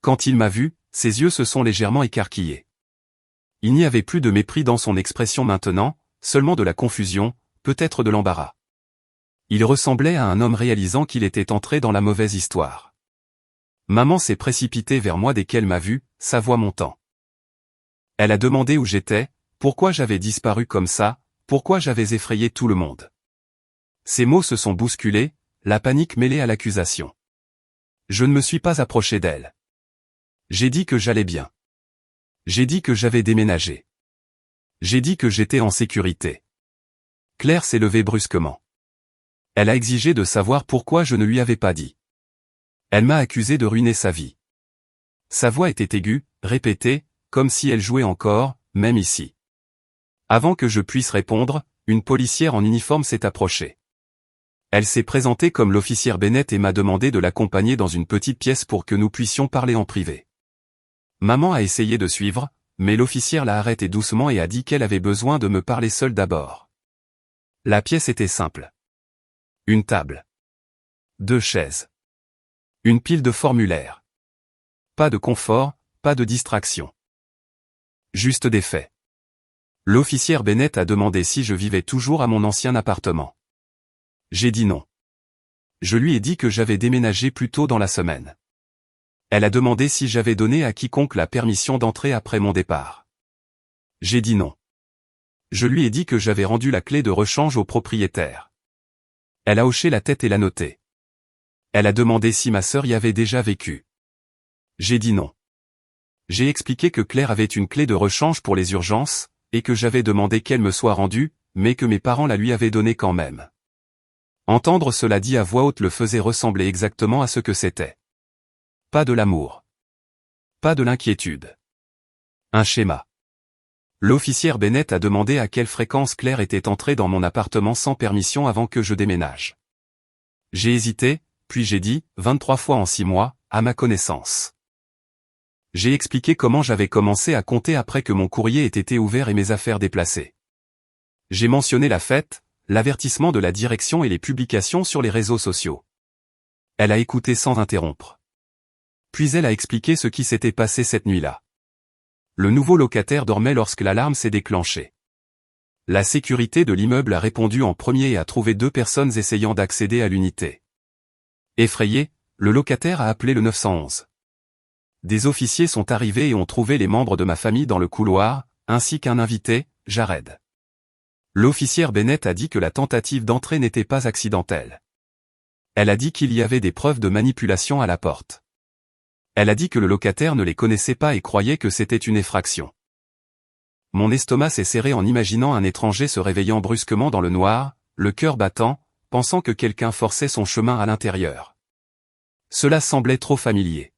Quand il m'a vu, ses yeux se sont légèrement écarquillés. Il n'y avait plus de mépris dans son expression maintenant, seulement de la confusion, peut-être de l'embarras. Il ressemblait à un homme réalisant qu'il était entré dans la mauvaise histoire. Maman s'est précipitée vers moi dès qu'elle m'a vu, sa voix montant. Elle a demandé où j'étais, pourquoi j'avais disparu comme ça, pourquoi j'avais effrayé tout le monde. Ses mots se sont bousculés, la panique mêlée à l'accusation. Je ne me suis pas approché d'elle. J'ai dit que j'allais bien. J'ai dit que j'avais déménagé. J'ai dit que j'étais en sécurité. Claire s'est levée brusquement. Elle a exigé de savoir pourquoi je ne lui avais pas dit. Elle m'a accusé de ruiner sa vie. Sa voix était aiguë, répétée, comme si elle jouait encore, même ici. Avant que je puisse répondre, une policière en uniforme s'est approchée. Elle s'est présentée comme l'officière Bennett et m'a demandé de l'accompagner dans une petite pièce pour que nous puissions parler en privé. Maman a essayé de suivre, mais l'officière l'a arrêtée doucement et a dit qu'elle avait besoin de me parler seule d'abord. La pièce était simple. Une table. 2 chaises. Une pile de formulaires. Pas de confort, pas de distraction. Juste des faits. L'officière Bennett a demandé si je vivais toujours à mon ancien appartement. J'ai dit non. Je lui ai dit que j'avais déménagé plus tôt dans la semaine. Elle a demandé si j'avais donné à quiconque la permission d'entrer après mon départ. J'ai dit non. Je lui ai dit que j'avais rendu la clé de rechange au propriétaire. Elle a hoché la tête et l'a noté. Elle a demandé si ma sœur y avait déjà vécu. J'ai dit non. J'ai expliqué que Claire avait une clé de rechange pour les urgences, et que j'avais demandé qu'elle me soit rendue, mais que mes parents la lui avaient donnée quand même. Entendre cela dit à voix haute le faisait ressembler exactement à ce que c'était. Pas de l'amour. Pas de l'inquiétude. Un schéma. L'officière Bennett a demandé à quelle fréquence Claire était entrée dans mon appartement sans permission avant que je déménage. J'ai hésité, puis j'ai dit, 23 fois en 6 mois, à ma connaissance. J'ai expliqué comment j'avais commencé à compter après que mon courrier ait été ouvert et mes affaires déplacées. J'ai mentionné la fête, l'avertissement de la direction et les publications sur les réseaux sociaux. Elle a écouté sans interrompre. Puis elle a expliqué ce qui s'était passé cette nuit-là. Le nouveau locataire dormait lorsque l'alarme s'est déclenchée. La sécurité de l'immeuble a répondu en premier et a trouvé 2 personnes essayant d'accéder à l'unité. Effrayé, le locataire a appelé le 911. Des officiers sont arrivés et ont trouvé les membres de ma famille dans le couloir, ainsi qu'un invité, Jared. L'officière Bennett a dit que la tentative d'entrée n'était pas accidentelle. Elle a dit qu'il y avait des preuves de manipulation à la porte. Elle a dit que le locataire ne les connaissait pas et croyait que c'était une effraction. Mon estomac s'est serré en imaginant un étranger se réveillant brusquement dans le noir, le cœur battant, pensant que quelqu'un forçait son chemin à l'intérieur. Cela semblait trop familier.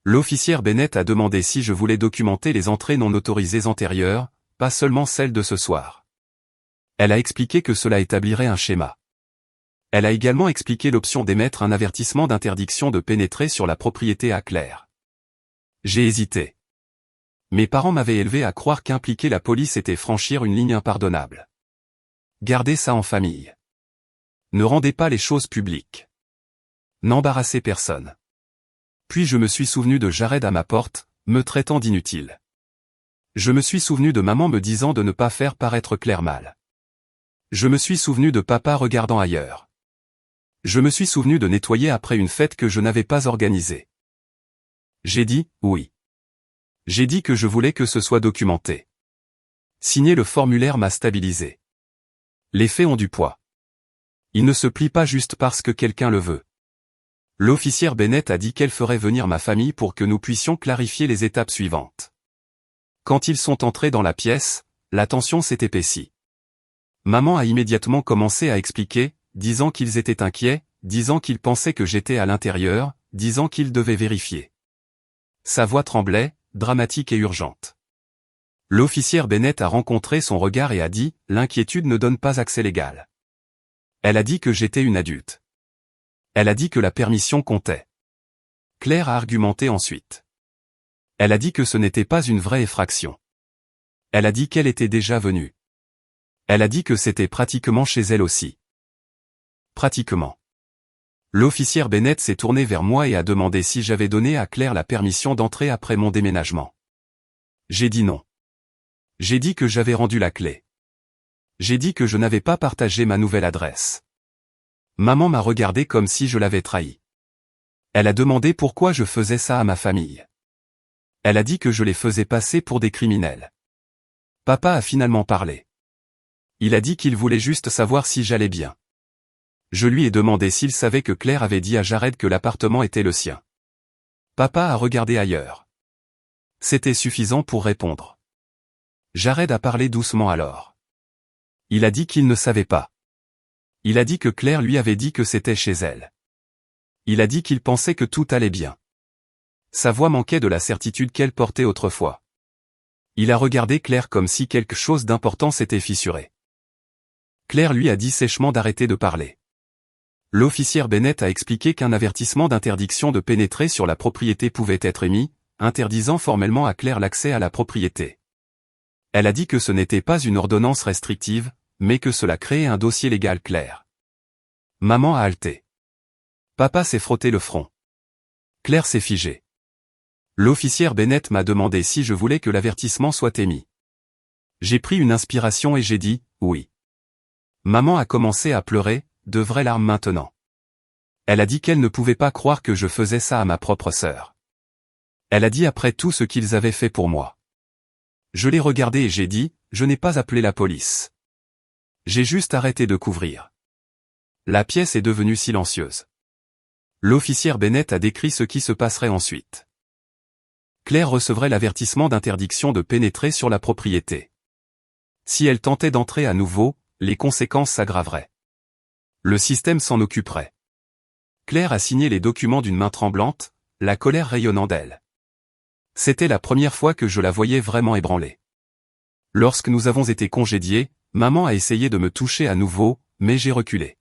L'officière Bennett a demandé si je voulais documenter les entrées non autorisées antérieures, pas seulement celles de ce soir. Elle a expliqué que cela établirait un schéma. Elle a également expliqué l'option d'émettre un avertissement d'interdiction de pénétrer sur la propriété à Claire. J'ai hésité. Mes parents m'avaient élevé à croire qu'impliquer la police était franchir une ligne impardonnable. Gardez ça en famille. Ne rendez pas les choses publiques. N'embarrassez personne. Puis je me suis souvenu de Jared à ma porte, me traitant d'inutile. Je me suis souvenu de maman me disant de ne pas faire paraître Claire mal. Je me suis souvenu de papa regardant ailleurs. Je me suis souvenu de nettoyer après une fête que je n'avais pas organisée. J'ai dit, oui. J'ai dit que je voulais que ce soit documenté. Signer le formulaire m'a stabilisé. Les faits ont du poids. Ils ne se plient pas juste parce que quelqu'un le veut. L'officière Bennett a dit qu'elle ferait venir ma famille pour que nous puissions clarifier les étapes suivantes. Quand ils sont entrés dans la pièce, la tension s'est épaissie. Maman a immédiatement commencé à expliquer, disant qu'ils étaient inquiets, disant qu'ils pensaient que j'étais à l'intérieur, disant qu'ils devaient vérifier. Sa voix tremblait, dramatique et urgente. L'officière Bennett a rencontré son regard et a dit, l'inquiétude ne donne pas accès légal. Elle a dit que j'étais une adulte. Elle a dit que la permission comptait. Claire a argumenté ensuite. Elle a dit que ce n'était pas une vraie effraction. Elle a dit qu'elle était déjà venue. Elle a dit que c'était pratiquement chez elle aussi. Pratiquement. L'officière Bennett s'est tournée vers moi et a demandé si j'avais donné à Claire la permission d'entrer après mon déménagement. J'ai dit non. J'ai dit que j'avais rendu la clé. J'ai dit que je n'avais pas partagé ma nouvelle adresse. Maman m'a regardé comme si je l'avais trahi. Elle a demandé pourquoi je faisais ça à ma famille. Elle a dit que je les faisais passer pour des criminels. Papa a finalement parlé. Il a dit qu'il voulait juste savoir si j'allais bien. Je lui ai demandé s'il savait que Claire avait dit à Jared que l'appartement était le sien. Papa a regardé ailleurs. C'était suffisant pour répondre. Jared a parlé doucement alors. Il a dit qu'il ne savait pas. Il a dit que Claire lui avait dit que c'était chez elle. Il a dit qu'il pensait que tout allait bien. Sa voix manquait de la certitude qu'elle portait autrefois. Il a regardé Claire comme si quelque chose d'important s'était fissuré. Claire lui a dit sèchement d'arrêter de parler. L'officière Bennett a expliqué qu'un avertissement d'interdiction de pénétrer sur la propriété pouvait être émis, interdisant formellement à Claire l'accès à la propriété. Elle a dit que ce n'était pas une ordonnance restrictive, mais que cela créait un dossier légal clair. Maman a halté. Papa s'est frotté le front. Claire s'est figée. L'officière Bennett m'a demandé si je voulais que l'avertissement soit émis. J'ai pris une inspiration et j'ai dit « oui ». Maman a commencé à pleurer, de vraies larmes maintenant. Elle a dit qu'elle ne pouvait pas croire que je faisais ça à ma propre sœur. Elle a dit après tout ce qu'ils avaient fait pour moi. Je l'ai regardé et j'ai dit « je n'ai pas appelé la police. J'ai juste arrêté de couvrir ». La pièce est devenue silencieuse. L'officière Bennett a décrit ce qui se passerait ensuite. Claire recevrait l'avertissement d'interdiction de pénétrer sur la propriété. Si elle tentait d'entrer à nouveau, les conséquences s'aggraveraient. Le système s'en occuperait. Claire a signé les documents d'une main tremblante, la colère rayonnant d'elle. C'était la première fois que je la voyais vraiment ébranlée. Lorsque nous avons été congédiés, maman a essayé de me toucher à nouveau, mais j'ai reculé.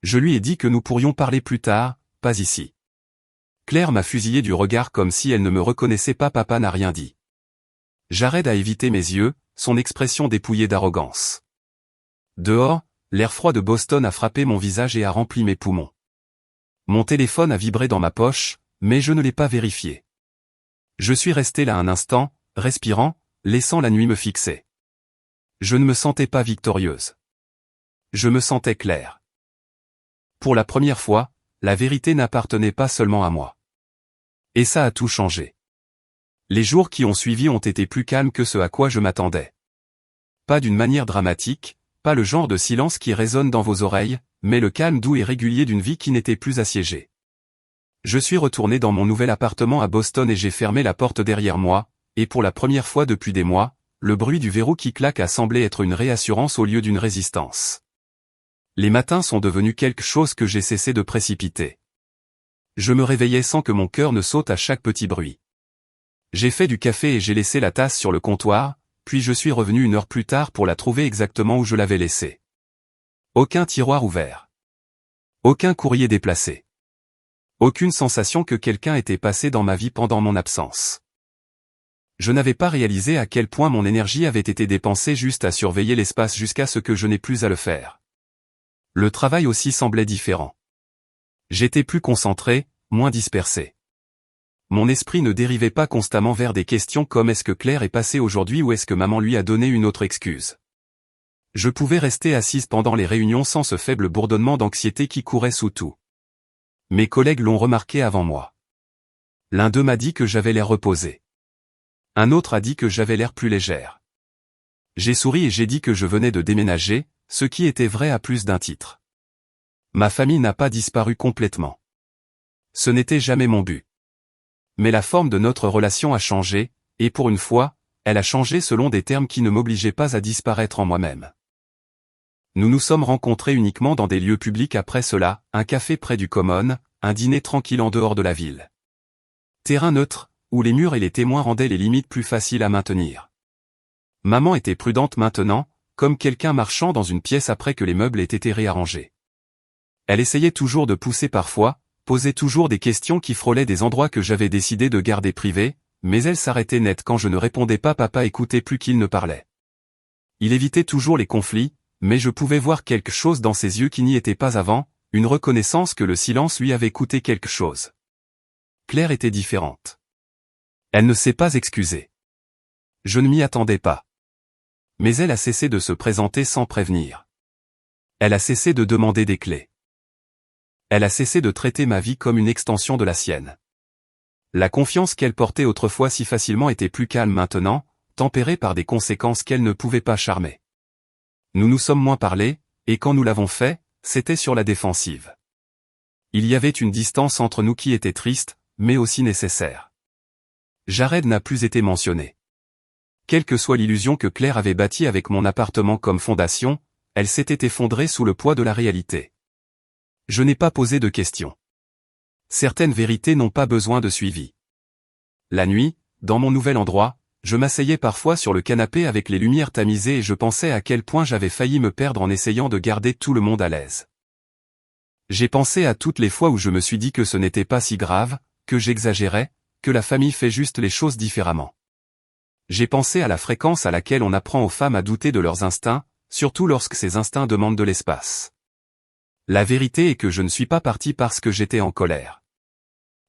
Je lui ai dit que nous pourrions parler plus tard, pas ici. Claire m'a fusillé du regard comme si elle ne me reconnaissait pas. Papa n'a rien dit. Jared a évité mes yeux, son expression dépouillée d'arrogance. Dehors, l'air froid de Boston a frappé mon visage et a rempli mes poumons. Mon téléphone a vibré dans ma poche, mais je ne l'ai pas vérifié. Je suis resté là un instant, respirant, laissant la nuit me fixer. Je ne me sentais pas victorieuse. Je me sentais claire. Pour la première fois, la vérité n'appartenait pas seulement à moi. Et ça a tout changé. Les jours qui ont suivi ont été plus calmes que ce à quoi je m'attendais. Pas d'une manière dramatique, pas le genre de silence qui résonne dans vos oreilles, mais le calme doux et régulier d'une vie qui n'était plus assiégée. Je suis retourné dans mon nouvel appartement à Boston et j'ai fermé la porte derrière moi, et pour la première fois depuis des mois, le bruit du verrou qui claque a semblé être une réassurance au lieu d'une résistance. Les matins sont devenus quelque chose que j'ai cessé de précipiter. Je me réveillais sans que mon cœur ne saute à chaque petit bruit. J'ai fait du café et j'ai laissé la tasse sur le comptoir, puis je suis revenu une heure plus tard pour la trouver exactement où je l'avais laissée. Aucun tiroir ouvert. Aucun courrier déplacé. Aucune sensation que quelqu'un était passé dans ma vie pendant mon absence. Je n'avais pas réalisé à quel point mon énergie avait été dépensée juste à surveiller l'espace jusqu'à ce que je n'ai plus à le faire. Le travail aussi semblait différent. J'étais plus concentré, moins dispersé. Mon esprit ne dérivait pas constamment vers des questions comme est-ce que Claire est passée aujourd'hui ou est-ce que maman lui a donné une autre excuse. Je pouvais rester assise pendant les réunions sans ce faible bourdonnement d'anxiété qui courait sous tout. Mes collègues l'ont remarqué avant moi. L'un d'eux m'a dit que j'avais l'air reposé. Un autre a dit que j'avais l'air plus légère. J'ai souri et j'ai dit que je venais de déménager, ce qui était vrai à plus d'un titre. Ma famille n'a pas disparu complètement. Ce n'était jamais mon but. Mais la forme de notre relation a changé, et pour une fois, elle a changé selon des termes qui ne m'obligeaient pas à disparaître en moi-même. Nous nous sommes rencontrés uniquement dans des lieux publics après cela, un café près du Common, un dîner tranquille en dehors de la ville. Terrain neutre, où les murs et les témoins rendaient les limites plus faciles à maintenir. Maman était prudente maintenant, comme quelqu'un marchant dans une pièce après que les meubles aient été réarrangés. Elle essayait toujours de pousser parfois, posait toujours des questions qui frôlaient des endroits que j'avais décidé de garder privés, mais elle s'arrêtait net quand je ne répondais pas. Papa écoutait plus qu'il ne parlait. Il évitait toujours les conflits, mais je pouvais voir quelque chose dans ses yeux qui n'y était pas avant, une reconnaissance que le silence lui avait coûté quelque chose. Claire était différente. Elle ne s'est pas excusée. Je ne m'y attendais pas. Mais elle a cessé de se présenter sans prévenir. Elle a cessé de demander des clés. Elle a cessé de traiter ma vie comme une extension de la sienne. La confiance qu'elle portait autrefois si facilement était plus calme maintenant, tempérée par des conséquences qu'elle ne pouvait pas charmer. Nous nous sommes moins parlé, et quand nous l'avons fait, c'était sur la défensive. Il y avait une distance entre nous qui était triste, mais aussi nécessaire. Jared n'a plus été mentionné. Quelle que soit l'illusion que Claire avait bâtie avec mon appartement comme fondation, elle s'était effondrée sous le poids de la réalité. Je n'ai pas posé de questions. Certaines vérités n'ont pas besoin de suivi. La nuit, dans mon nouvel endroit, je m'asseyais parfois sur le canapé avec les lumières tamisées et je pensais à quel point j'avais failli me perdre en essayant de garder tout le monde à l'aise. J'ai pensé à toutes les fois où je me suis dit que ce n'était pas si grave, que j'exagérais, que la famille fait juste les choses différemment. J'ai pensé à la fréquence à laquelle on apprend aux femmes à douter de leurs instincts, surtout lorsque ces instincts demandent de l'espace. La vérité est que je ne suis pas parti parce que j'étais en colère.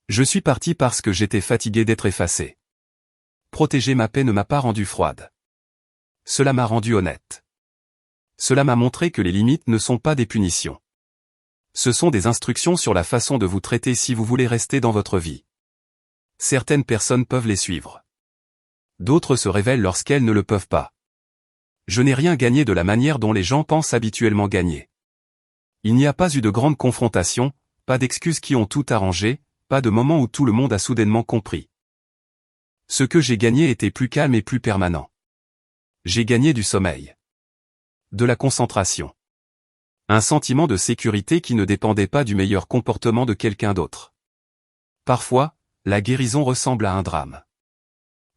Je suis parti parce que j'étais fatigué d'être effacé. Protéger ma paix ne m'a pas rendu froide. Cela m'a rendu honnête. Cela m'a montré que les limites ne sont pas des punitions. Ce sont des instructions sur la façon de vous traiter si vous voulez rester dans votre vie. Certaines personnes peuvent les suivre. D'autres se révèlent lorsqu'elles ne le peuvent pas. Je n'ai rien gagné de la manière dont les gens pensent habituellement gagner. Il n'y a pas eu de grande confrontation, pas d'excuses qui ont tout arrangé, pas de moment où tout le monde a soudainement compris. Ce que j'ai gagné était plus calme et plus permanent. J'ai gagné du sommeil. De la concentration. Un sentiment de sécurité qui ne dépendait pas du meilleur comportement de quelqu'un d'autre. Parfois, la guérison ressemble à un drame.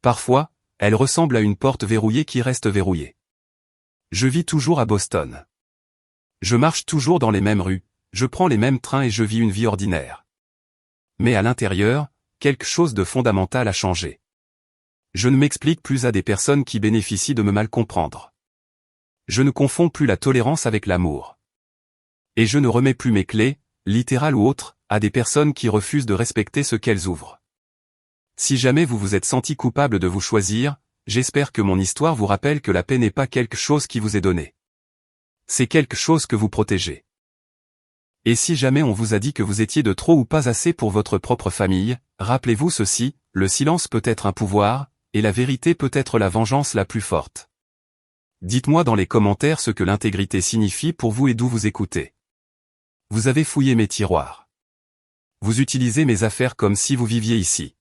Parfois, elle ressemble à une porte verrouillée qui reste verrouillée. Je vis toujours à Boston. Je marche toujours dans les mêmes rues, je prends les mêmes trains et je vis une vie ordinaire. Mais à l'intérieur, quelque chose de fondamental a changé. Je ne m'explique plus à des personnes qui bénéficient de me mal comprendre. Je ne confonds plus la tolérance avec l'amour. Et je ne remets plus mes clés, littérales ou autres, à des personnes qui refusent de respecter ce qu'elles ouvrent. Si jamais vous vous êtes senti coupable de vous choisir, j'espère que mon histoire vous rappelle que la paix n'est pas quelque chose qui vous est donné. C'est quelque chose que vous protégez. Et si jamais on vous a dit que vous étiez de trop ou pas assez pour votre propre famille, rappelez-vous ceci, le silence peut être un pouvoir, et la vérité peut être la vengeance la plus forte. Dites-moi dans les commentaires ce que l'intégrité signifie pour vous et d'où vous écoutez. Vous avez fouillé mes tiroirs. Vous utilisez mes affaires comme si vous viviez ici.